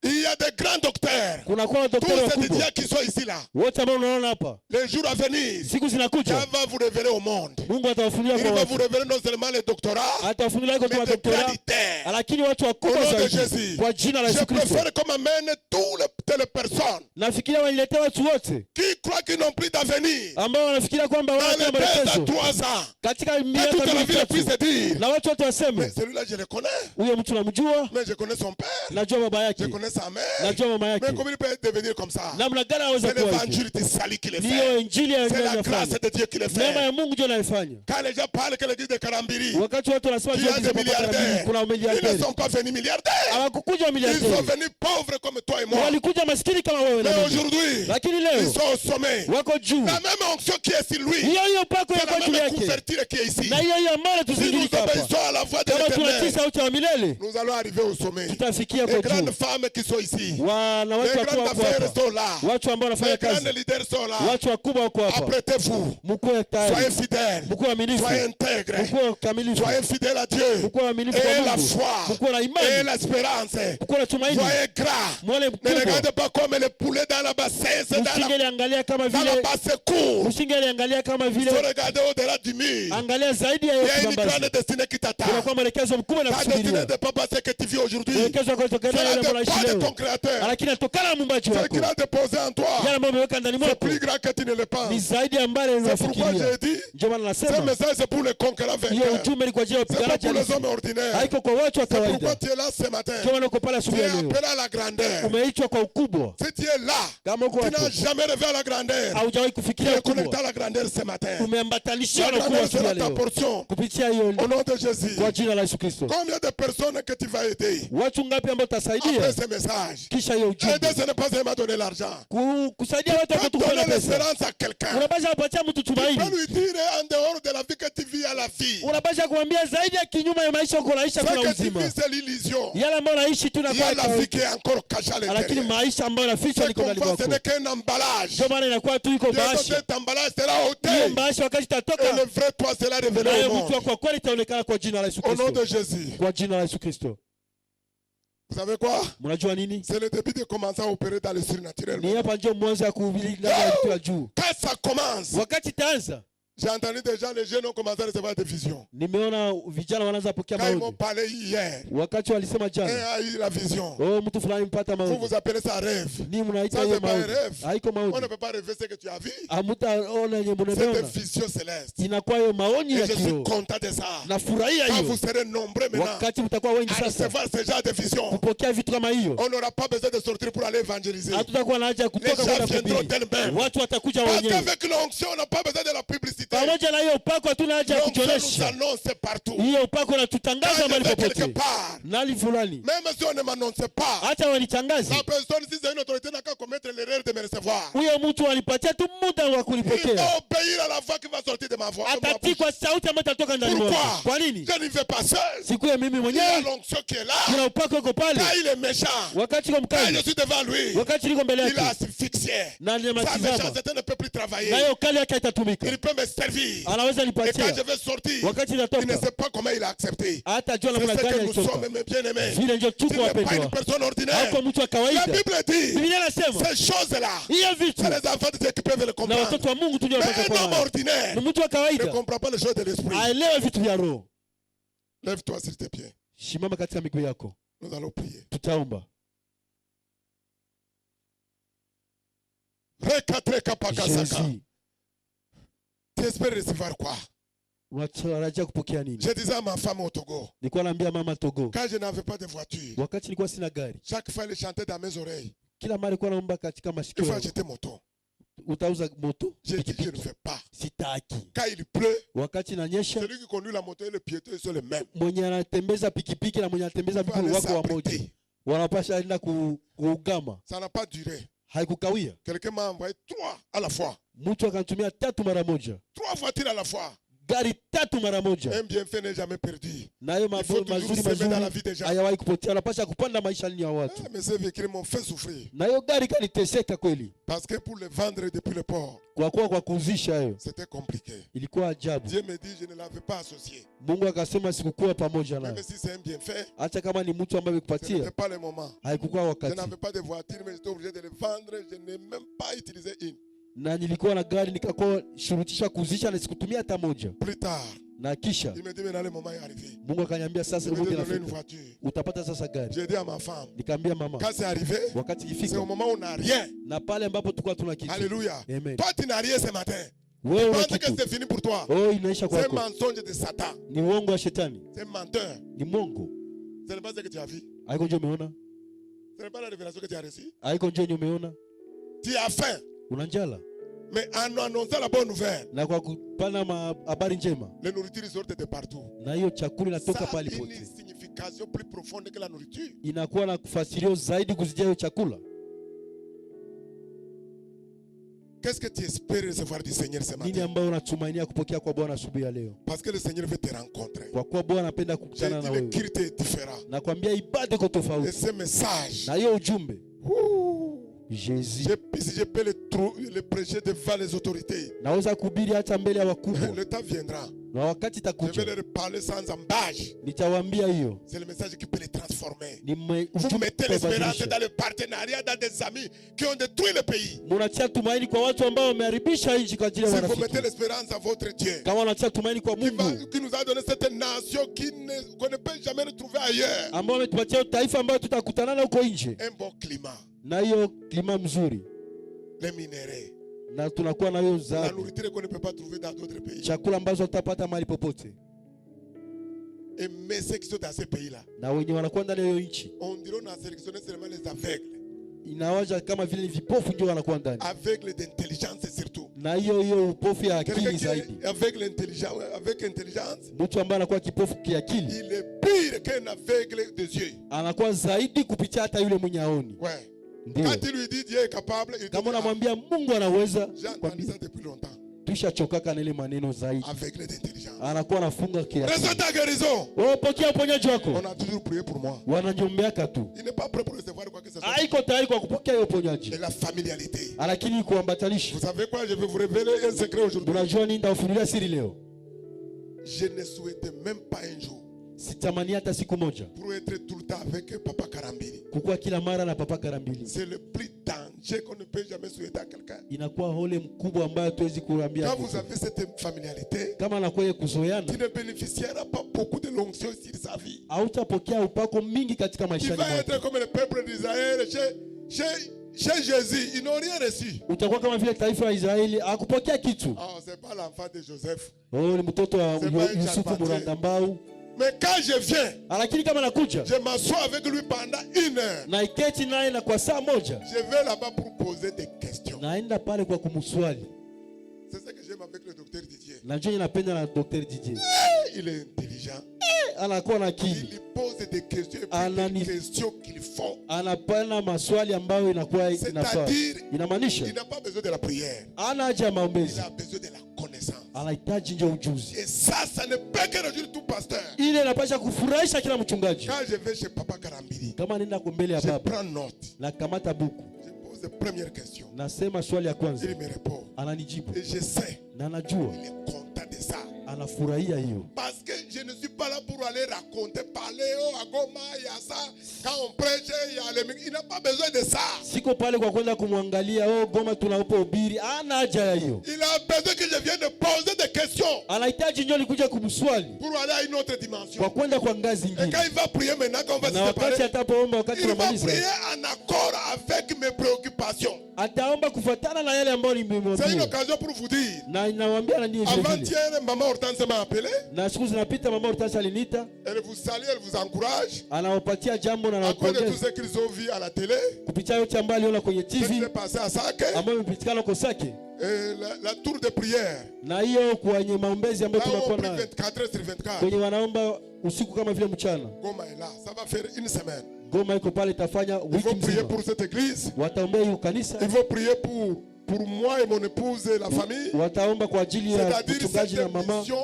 Il y a des grands docteurs. Kuna kwa Tous daktari ces wakubwa. étudiants qui sont ici là. Wote ambao unaona hapa. Les jours à venir, Siku Dieu zinakuja. va vous révéler au monde. Mungu atawafunulia Il kwa va vous watu. révéler non seulement les doctorats, Atawafunulia kwa mais de doktora, qualité. lakini watu Au wakubwa nom de zaidi. Jésus, Kwa jina la je Yesu Kristo. préfère qu'on m'amène toutes les personnes Nafikiria waniletea watu wote qui croient qu'ils n'ont plus d'avenir. ambao wanafikiria kwamba Dans wana les 2 à mwelekezo 3 ans, katika que miaka toute la vie mitatu, puisse se dire, na watu wote mais waseme celui-là je le connais, huyo mtu namjua, mais je connais son père, najua baba je yake, connais sa mère, najua mama mais yake. comment il peut devenir comme ça? Namna gani anaweza C'est kuwa hivyo? l'évangile de Sali qui le Niyo fait. injili ya C'est la inafanya. grâce de Dieu qui le Neema fait. ya Mungu ndio inayofanya. Quand les gens parlent que l'église de Karambiri, Wakati watu wanasema il y a des milliardaires, kuna ils ne miliarderi. sont pas venus milliardaires. Hawakukuja Ils sont miliarderi. venus pauvres comme toi et moi. Walikuja maskini kama wewe na Mais mimi. aujourd'hui, Lakini ils leo sont au sommet. wako juu. La même onction qui est sur lui, Hiyo hiyo pako c'est ya kwa la juu même yake. couverture qui est ici. Na hiyo hiyo ambayo Si nous tuzingirika hapa. obéissons à la voix de Kama tunatii l'Éternel, sauti ya milele, nous allons arriver au sommet. tutafikia Les kwa grandes juu. femmes qui sont ici, Wanawake les wakubwa grandes wako affaires hapa. sont là, Watu ambao wanafanya les grands kazi. leaders sont là. Watu wakubwa wako hapa. Apprêtez-vous, Mkuwe tayari. soyez fidèles, Mkuwe waaminifu. soyez intègres, Mkuwe kamilifu. soyez fidèles à Dieu. Mkuwe waaminifu Et kwa la Mungu. foi, Mkuwe na et imani. l'espérance. Mkuwe na tumaini. Soyez gras. Mwale Ne mkubwa. regardez pas comme les poulets dans la bassesse, Usingeliangalia kama dans la vile basse-cour. usingeliangalia kama Il vile faut regarder au-delà du mur. angalia zaidi ya Il hiyo y a une kibambazi. grande destinée qui t'attend. Kuna kwa mwelekezo mkubwa na Ta destinée kusubiria. ne peut pas passer que tu vis aujourd'hui. Mwelekezo wako utokana na Cela yale ambayo dépend unaishi de ton leo. Créateur. Lakini inatokana na muumbaji Ce wako. qu'il a déposé en toi, Yale ambayo umeweka ndani c'est mwako plus grand que tu ne le penses. ni zaidi ya mbali C'est pourquoi unafikiria. j'ai dit, Ndio maana ce nasema message c'est pour les conquérants hiyo vainqueurs. ujumbe ni kwa ajili ya C'est pas wapiganaji pour les halisi. hommes ordinaires. Haiko kwa watu wa C'est pourquoi kawaida. tu es là ce matin. Ndio maana uko pale Tu asubuhi es ya leo. appelé à la grandeur. Umeitwa kwa ukubwa. Si tu es là, Kama uko tu hapo, n'as jamais rêvé à la grandeur. haujawahi Tu kufikiria es connecté ukubwa. à la grandeur ce matin. Umeambatanishiwa La na ukubwa grandeur asubuhi ya sera ta leo. portion. Kupitia hiyo Au nom de Jésus. kwa jina la Yesu Kristo. Combien de personnes que tu vas aider Watu ngapi ambao après utasaidia ce message? kisha hiyo ujumbe? Aider, ce n'est pas seulement donner l'argent. Kusaidia watu Tu wako peux tukufanya donner pesa. l'espérance à quelqu'un. Unapasha kupatia mtu Tu peux tumaini. lui dire en dehors de la vie que tu vis à la vie. Unapasha kumwambia zaidi ya kinyume ya maisha uko naishi Ce kuna que tu uzima. vis, c'est l'illusion. Yale ambayo naishi tu Il na y a la vie kwa qui est encore cachée à lakini l'intérieur. maisha ambayo nafichwa Ce niko qu'on ndani voit, mwako. ce n'est qu'un emballage. Ndio maana inakuwa tu iko Bientôt, bahasha. cet emballage sera Hiyo ôté. bahasha wakati Et itatoka le vrai toi sera révélé naye au mtu monde. wako wa kweli itaonekana kwa jina la Yesu Au nom Kristo. de Jésus. Kwa jina la Yesu Kristo. Vous savez quoi? Mnajua nini? C'est le début de commencer à opérer dans le surnaturel. Ni hapa ndio mwanzo ya kuhubiri ndani ya vitu ya juu. Quand ça commence, Wakati itaanza, J'ai entendu des gens, les jeunes ont commencé à recevoir des visions. Nimeona vijana wanaanza pokea Quand ils m'ont maoni. parlé hier, Wakati walisema un jana, a eu la vision. oh mtu fulani mpata Vous maoni. vous appelez ça rêve. Ni mnaita Ça, hiyo c'est pas un maoni. rêve. Haiko On ne maoni. peut pas rêver ce que tu as vu. Hamutaona yenye C'est mnaona. des visions célestes. Inakuwa hiyo maoni Et ya je suis kiroho. content de ça. Nafurahia Quand vous hiyo. serez nombreux maintenant Wakati mtakuwa wengi à sasa recevoir ce genre de visions, kupokea vitu kama hiyo, on n'aura pas besoin de sortir pour aller évangéliser. hatutakuwa na haja ya Les kutoka gens kwenda viendront kuhubiri. d'eux-mêmes. Watu watakuja Parce wenyewe. qu'avec l'onction, on n'a pas besoin de la publicité. Pamoja na hiyo upako hatuna haja ya L'onction nous kujionyesha. annonce partout. Hiyo upako natutangaza Quand je mahali vais quelque popote. part, Nali fulani. même si on ne m'annonce pas, Hata wanitangaze. la personne, si c'est une autorité, n'a qu'à commettre l'erreur de me recevoir. Huyo mtu alipatia tu muda wa Il kunipokea. va obéir à la voix qui va sortir de ma voix. Atatii kwa sauti ambayo itatoka ndani mwake. Pourquoi? Kwa nini? Je n'y vais pas seul. Siku ya mimi Il y a mwenyewe l'onction qui est là. kuna upako uko pale. Quand il est méchant, Wakati niko quand je mkali, suis devant lui, wakati niko mbele il a yake asphyxié. na Sa nimetazama, méchanceté ne peut plus travailler. na hiyo kali yake haitatumika. Il peut me servir. Anaweza Et quand nipatia. je vais sortir, Wakati il ne natoka, sait pas comment il a accepté. hata jua C'est namna ce gani que nous alitoka. sommes, mes bien-aimés. Vile ndio Tu tuko n'es pas une wapendwa. personne ordinaire. Hauko mtu wa La kawaida. Bible dit, Biblia inasema ces choses-là, hiyo vitu c'est les enfants de Dieu qui peuvent le na comprendre. watoto wa Mungu tu ndio Mais wanapaswa un homme kuelewa. ordinaire Ni mtu wa ne kawaida comprend pas les choses de l'esprit. aelewe vitu vya roho. Lève-toi sur tes pieds. Shimama katika miguu yako, Nous allons prier. tutaomba. Jésus, Tu espères recevoir quoi? unatarajia kupokea nini? Je disais à ma femme au Togo, Nilikuwa naambia mama Togo, quand je n'avais pas de voiture, wakati nilikuwa sina gari, chaque fois elle chantait dans mes oreilles. kila mara nilikuwa naomba katika Il masikio faut yangu, acheter moto. utauza moto? J'ai dit, je ne Pikipiki. fais pas. Sitaki. Quand il pleut, Wakati inanyesha, celui qui conduit la moto et le piéton sont les mêmes. mwenye anatembeza pikipiki na mwenye anatembeza Il faut aller miguu wako wamoja, s'abriter. wanapasha enda kuugama. Ça n'a pas duré. Haikukawia, Quelqu'un m'a envoyé 3 à la fois. mtu akanitumia 3 mara moja, 3 voitures à la fois. gari 3 mara moja. Un bienfait n'est jamais perdu. Na hiyo Il faut toujours mazuri s'aimer dans la mazuri vie des gens. hayawahi kupotea, anapasha kupanda maisha ya watu. Ah, mais ces véhicules m'ont fait souffrir. Na hiyo gari kaniteseka kweli, Parce que pour les vendre depuis le port, kwa kuwa kwa kuuzisha hayo c'était compliqué. ilikuwa ajabu. Dieu me dit, je ne l'avais pas associé. Mungu akasema sikukuwa pamoja Même naye, si c'est un bienfait, hata kama ni mtu ambaye ce n'était amekupatia, pas le moment. haikukuwa Je wakati. n'avais pas de voiture, mais j'étais obligé de les vendre. Je n'ai même pas utilisé une. Na nilikuwa na gari nikakuwa shurutisha kuuzisha na sikutumia hata moja. Plus tard, Na kisha il me dit, maintenant le moment est arrivé. Mungu akaniambia sasa Il me muda dit, donner une inafika, voiture. utapata sasa gari. J'ai dit à ma femme, Nikamwambia mama, quand c'est arrivé, wakati c'est au ikifika moment où on n'a rien. na pale ambapo tulikuwa tuna kitu. Alléluia. Amen. Toi, tu n'as rien ce matin. Wewe Tu una penses que kitu, c'est fini pour toi. oh, inaisha C'est un kwako. mensonge de Satan. Ni uongo wa shetani, C'est un menteur. ni mongo. Ce n'est pas ce que tu as vu. Haiko ndio umeona, Ce n'est pas la révélation que tu as reçue. haiko ndio yenye umeona. Tu as faim. Una njala, Mais en annonçant la bonne nouvelle, na kwa kupana habari njema, les nourritures sortent de partout. na hiyo chakula inatoka Ça a pale une pote, signification plus profonde que la nourriture. inakuwa na kufasirio zaidi kuzijia hiyo chakula. Qu'est-ce que tu espères recevoir du Seigneur ce Nini matin? ambayo unatumainia kupokea kwa Bwana asubuhi ya leo? Parce que le Seigneur veut te rencontrer. Kwa kuwa Bwana anapenda J'ai kukutana dit na le wewe. culte est différent. Nakwambia ibada iko Et tofauti, ce message, na hiyo ujumbe ouh, Jésus si je peux le prêcher devant les autorités, naweza kuhubiri hata mbele ya wakubwa, le temps viendra. na wakati Je vais itakuja leur parler sans embâche. nitawaambia hiyo C'est le message qui peut les transformer. ni Vous ujumbe mettez l'espérance utabadilisha. dans le partenariat, dans des amis qui ont détruit le pays. Munatia tumaini kwa watu ambao wameharibisha nchi kwa ajili ya Si vous mettez marafiki. l'espérance à votre Dieu, Kama unatia tumaini kwa Mungu qui nous a donné cette nation qu'on ne peut jamais retrouver ailleurs. ambao ametupatia taifa ambayo tutakutana na huko nje, Un bon climat, na hiyo klima mzuri, les minéraux, na tunakuwa na hiyo la zaidi, nourriture qu'on ne peut pas trouver dans d'autres pays. chakula ambazo tutapata mahali popote, Et mais ceux qui sont dans ces pays-là, na wenye wanakuwa ndani ya hiyo nchi on dirait qu'on a sélectionné seulement les aveugles. inawaja kama vile ni vipofu ndio wanakuwa ndani, Aveugles d'intelligence surtout. na hiyo upofu ya akili Quelqu'un qui zaidi. est aveugle intelligent, avec intelligence, Mtu ambaye anakuwa kipofu kiakili il est pire qu'un aveugle des yeux. anakuwa zaidi kupitia hata yule mwenye aoni. Ouais. Ndio Quand il lui dit Dieu est capable, il dit kama ah, unamwambia Mungu anaweza, j'ai entendu kwambia ça depuis longtemps. tushachokaka na ile maneno zaidi, Aveugle d'intelligence. anakuwa anafunga kiakili. Reçois ta guérison. Wewe pokea uponyaji wako, On a toujours prié pour moi. wananyombeaka tu, Il n'est pas prêt pour recevoir quoi que ce soit. haiko tayari kwa kupokea hiyo uponyaji, Et la familialité. lakini kuambatanisha. Vous savez quoi? Je vais vous révéler un secret aujourd'hui. Unajua nini? Nitawafunulia siri leo. Je ne souhaitais même pas un jour Sitamani hata siku moja pour être tout le temps avec Papa Karambiri. kukuwa kila mara na Papa Karambili. C'est le plus dangereux danger qu'on ne peut jamais souhaiter à quelqu'un. inakuwa ole mkubwa ambayo tuwezi kuambia Quand mtu. vous avez cette familiarité, Kama anakuwa kuzoeana, tu ne bénéficieras pas beaucoup de l'onction sur sa vie. hautapokea upako mingi katika Il maisha va yako. être comme le peuple d'Israël chez Jésus. Ils n'ont rien reçu. Utakuwa kama vile taifa la Israeli hakupokea kitu. Ah, c'est pas l'enfant de Joseph. Oh, ni mtoto wa C'est pas un Yusufu charpentier. Murandambau. Mais quand je viens, Lakini kama nakuja je m'assois avec lui pendant 1 heure. na iketi naye na kwa saa moja Je vais là-bas pour poser des questions. naenda pale kwa kumswali. C'est ce que j'aime avec le docteur Didier. Na njoo ninapenda na Dr. DJ. Il est intelligent. Anakuwa na Il akili. lui pose des questions, et puis Anani- des questions qu'il faut. Anapana maswali ambayo inakuwa inafaa. C'est-à-dire, Inamaanisha il n'a pas besoin de la prière. ana haja ya Il maombezi, a besoin de la connaissance. anahitaji ndio ujuzi. Et ça ne peut que réduire tout pasteur. Ile inapasha kufurahisha kila mchungaji. Quand je vais chez Papa Karambiri, Kama nenda kwa mbele ya je baba prends note. na kamata buku, Je pose les premières questions. nasema swali ya kwanza, Il me répond. ananijibu Et je sais, na najua il est content de ça. anafurahia hiyo. Parce que je ne suis pas là pour aller raconter, parler, oh, à Goma, il y a ça. Quand on prêche, il y a les... Il n'a pas besoin de ça. Siko pale kwa kwenda kumwangalia oh, Goma tunaopa ubiri, ana haja ya hiyo. Il a besoin que je vienne de poser des questions Anahitaji ndio nikuja kumswali pour aller à une autre dimension. kwa kwenda kwa ngazi Et quand nyingine. il va prier maintenant, quand on va Na se wakati séparer, atapoomba, wakati il va tunamaliza, prier en accord avec mes préoccupations. ataomba kufuatana na yale ambayo C'est une nimemwambia. occasion pour vous dire. Na inawaambia na nini vile vile. Avant-hier, maman Hortense m'a appelé. Na siku zinapita, mama Hortense aliniita, Elle vous salue, elle vous encourage. anawapatia jambo na À cause de tout anawapongeza ce qu'ils ont vu à la télé, kupitia yote ambayo aliona kwenye ce qui TV s'est passé à Sake, ambayo imepitikana kwa Sake, et la tour de prière. na hiyo kwenye maombezi ambayo Là où on tunakuwa prie nayo 24 heures sur 24. kwenye wanaomba usiku kama vile mchana. Goma est là. Ça va faire 1 semaine. Goma iko pale, itafanya Il wiki faut prier mzima. pour cette église. Wataombea hiyo kanisa, Il faut prier pour moi et mon épouse et la famille. wataomba kwa ajili ya C'est-à-dire mchungaji na cette mama. mission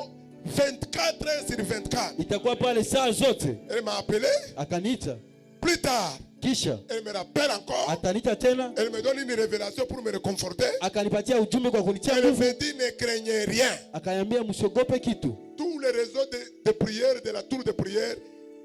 24 heures sur 24. Itakuwa pale saa zote. Elle m'a appelé. Akaniita, Plus tard, kisha elle me rappelle encore. ataniita tena, Elle me donne une révélation pour me réconforter. akanipatia ujumbe kwa kunitia Elle nguvu, me dit ne craignez rien. akaniambia msiogope kitu. Tous les réseaux de prière, de la tour de prière,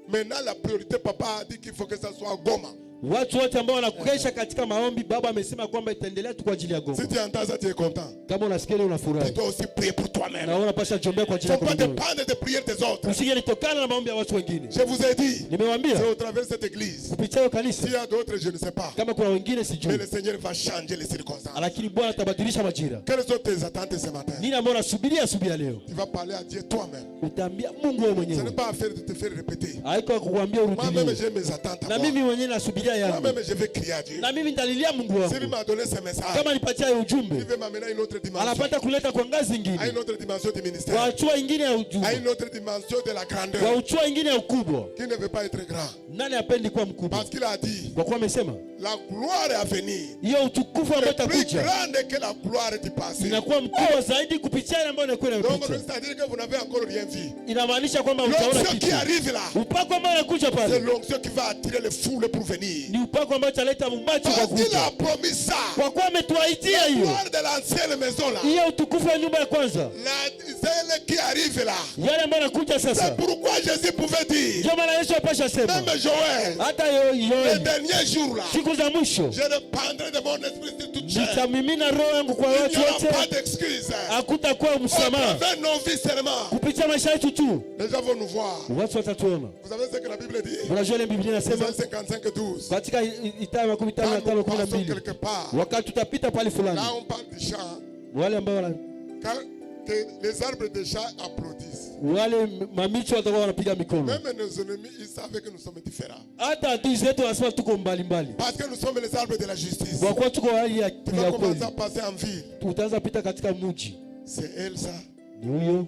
maintenant la priorité, papa a dit qu'il faut que ça soit à Goma. Watu wote ambao wanakesha katika maombi, baba amesema kwamba itaendelea tu kwa ajili ya Goma. Si tu entends ça, tu es content. Kama unasikia leo Tu unafurahi, dois aussi prier pour toi-même. na unapaswa jiombea kwa Il ajili ne faut yako pas mwenyewe. dépendre des prières des autres. Usingelitokana na maombi ya watu wengine. Je vous ai dit, Nimewambia c'est au travers de cette église. kupitia hiyo S'il kanisa, y a d'autres, je ne sais pas. kama kuna wengine Mais sijui, le Seigneur va changer les circonstances. lakini Bwana atabadilisha majira. Quelles sont tes attentes ce matin? Nini ambayo unasubiria asubuhi ya leo? Tu vas parler à Dieu toi-même. Utaambia Mungu wewe Ce n'est mwenyewe, pas affaire de te faire répéter. haiko kukuambia Moi-même, urudilie. j'ai mes attentes à Na moi. mimi mwenyewe nasubiria yangu, Moi-même, je vais crier à Dieu. na mimi nitalilia Mungu S'il wangu. m'a donné ce message, Kama nipatia hiyo il ujumbe, veut m'amener à une autre dimension. anapata kuleta kwa ngazi À nyingine, une autre dimension du kwa ministère. hatua ingine ya À ujumbe, une autre dimension de la kwa grandeur. hatua ingine ya ukubwa. Qui ne veut pas être grand. Nani apendi kuwa mkubwa? Parce qu'il a dit, Kwa kuwa amesema la gloire est à venir. hiyo utukufu ambayo C'est plus itakuja grande que la gloire du passé. inakuwa mkubwa zaidi kupitia ile ambayo inakuwa Donc, inapita. c'est-à-dire que vous n'avez encore rien vu. Inamaanisha kwamba utaona L'onction qui kitu. arrive là, Upako ambao unakuja c'est pale l'onction qui va attirer les foules pour venir. ni upako ambao utaleta umati kwa Parce qu'il kuja, a promis ça. kwa kuwa ametuahidia La hiyo gloire de l'ancienne maison là. hiyo utukufu wa nyumba ya kwanza, Celle qui arrive là. yale ambayo yanakuja C'est sasa. pourquoi Jésus pouvait dire, Ndio maana Yesu apasha sema même Joël, hata les Yoeli, derniers jours là, siku za mwisho je répandrai de mon esprit sur toute chair. nitamimina roho yangu kwa Il watu n'y aura wote, pas d'excuses. hakutakuwa Au msamaha travers nos vies seulement, kupitia maisha yetu tu. les gens vont nous voir. Watu watatuona. Vous savez ce que la Bible dit? Unajua ile Biblia inasema 55:12. katika Isaya 55 Quand nous passons 12, quelque part, wakati tutapita pale fulani, là on parle du chant, wale ambao que les arbres de chant applaudissent. wale mamicho watakuwa wanapiga mikono. Même nos ennemis, ils savent que nous sommes différents. Hata adui zetu wanasema tuko mbali mbali, Parce que nous sommes les arbres de la justice. kwa kuwa tuko hali ya Tu vas ya commencer kweli. à passer en ville. Utaanza pita katika mji, C'est elle ça. ni huyo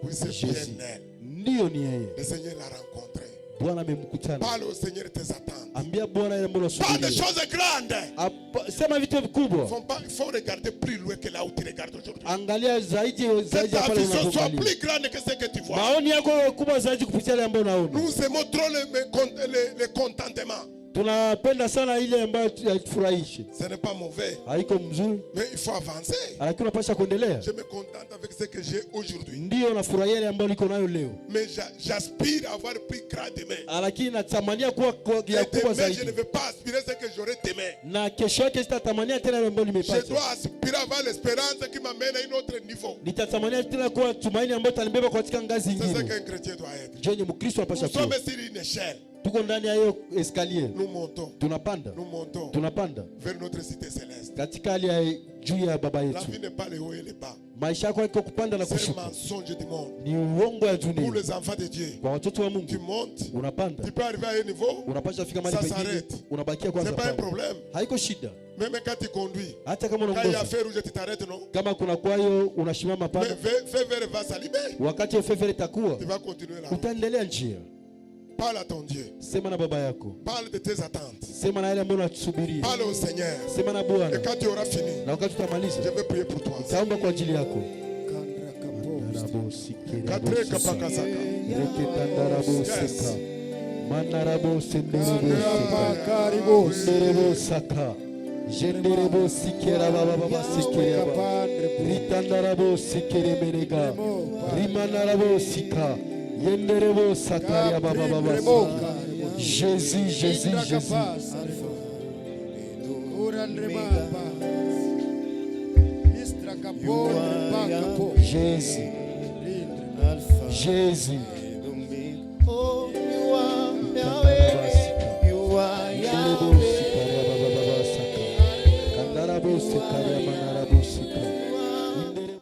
Oui, c'est Jésus. bien elle. ndiyo ni yeye. Le Seigneur l'a rencontré. Bwana amemkutana. Parle au Seigneur de tes attentes. Ambia Bwana ile mbona Pas de unasubiria. choses grandes. Sema vitu vikubwa. Il faut regarder plus loin que là où tu regardes aujourd'hui. Angalia zaidi Que zaidi ya ta pale vision soit unapoangalia. plus grande que ce que tu vois. Maoni yako yawe kubwa zaidi kupitia yale ambayo unaona. Nous aimons trop le contentement. Tunapenda sana ile ambayo haitufurahishi. Ce n'est pas mauvais. Haiko mzuri. Mais il faut avancer. Lakini unapaswa kuendelea. Je me contente avec ce que j'ai aujourd'hui. Ndio nafurahia ile ambayo niko nayo leo. Mais j'aspire à avoir plus grand demain. Lakini natamania kuwa ya kubwa zaidi. Je ne veux pas aspirer ce que j'aurai demain. Na kesho yake sitatamania tena ile ambayo nimepata. Je dois aspirer à avoir l'espérance qui m'amène à un autre niveau. Nitatamania tena kuwa tumaini ambayo itanibeba katika ngazi nyingine. C'est ce qu'un chrétien doit être. Je ni Mkristo anapaswa kuwa. Nous sommes sur une échelle. Tuko ndani ya hiyo escalier. Nous montons. Tunapanda. Nous montons. Tunapanda. Vers notre cité céleste. Katika hali ya juu ya baba yetu. La vie n'est pas le haut et le bas. Maisha yako iko kupanda na C'est un kushuka. mensonge du monde. Ni uongo ya dunia. Pour les enfants de Dieu. Kwa watoto wa Mungu. Tu montes. Unapanda. Tu peux arriver à un niveau. Unapaswa fika mahali Ça pengine. s'arrête. Unabakia kwanza. C'est pas un pale. problème. Haiko shida. Même quand tu conduis. Hata kama Quand il y a unaongoza. feu rouge, tu t'arrêtes, non? Kama kuna kwayo unashimama Mais pale. feu vert va s'allumer. Wakati fevere itakuwa. Tu vas continuer là. Utaendelea njia. Parle à ton Dieu. Sema na baba yako. Parle de tes attentes. Sema na yale ambayo unasubiria. Parle au Seigneur. Sema na Et Bwana. quand tu auras fini, Na wakati utamaliza. je vais prier pour toi. Nitaomba kwa ajili yako. Katre kapakasaka. Reketandarabo seka. Manarabo senderebo Karibos. senderebo saka. Jenderebo sikera baba baba sikera baba. Ritandarabo sikere menega. Rimanarabo sika. Yenderebo sakaria baba baba. Jésus, Jésus, Jésus. Jésus. Jésus. Oh, you are Yahweh. You are Yahweh. Kandarabo sikaria manara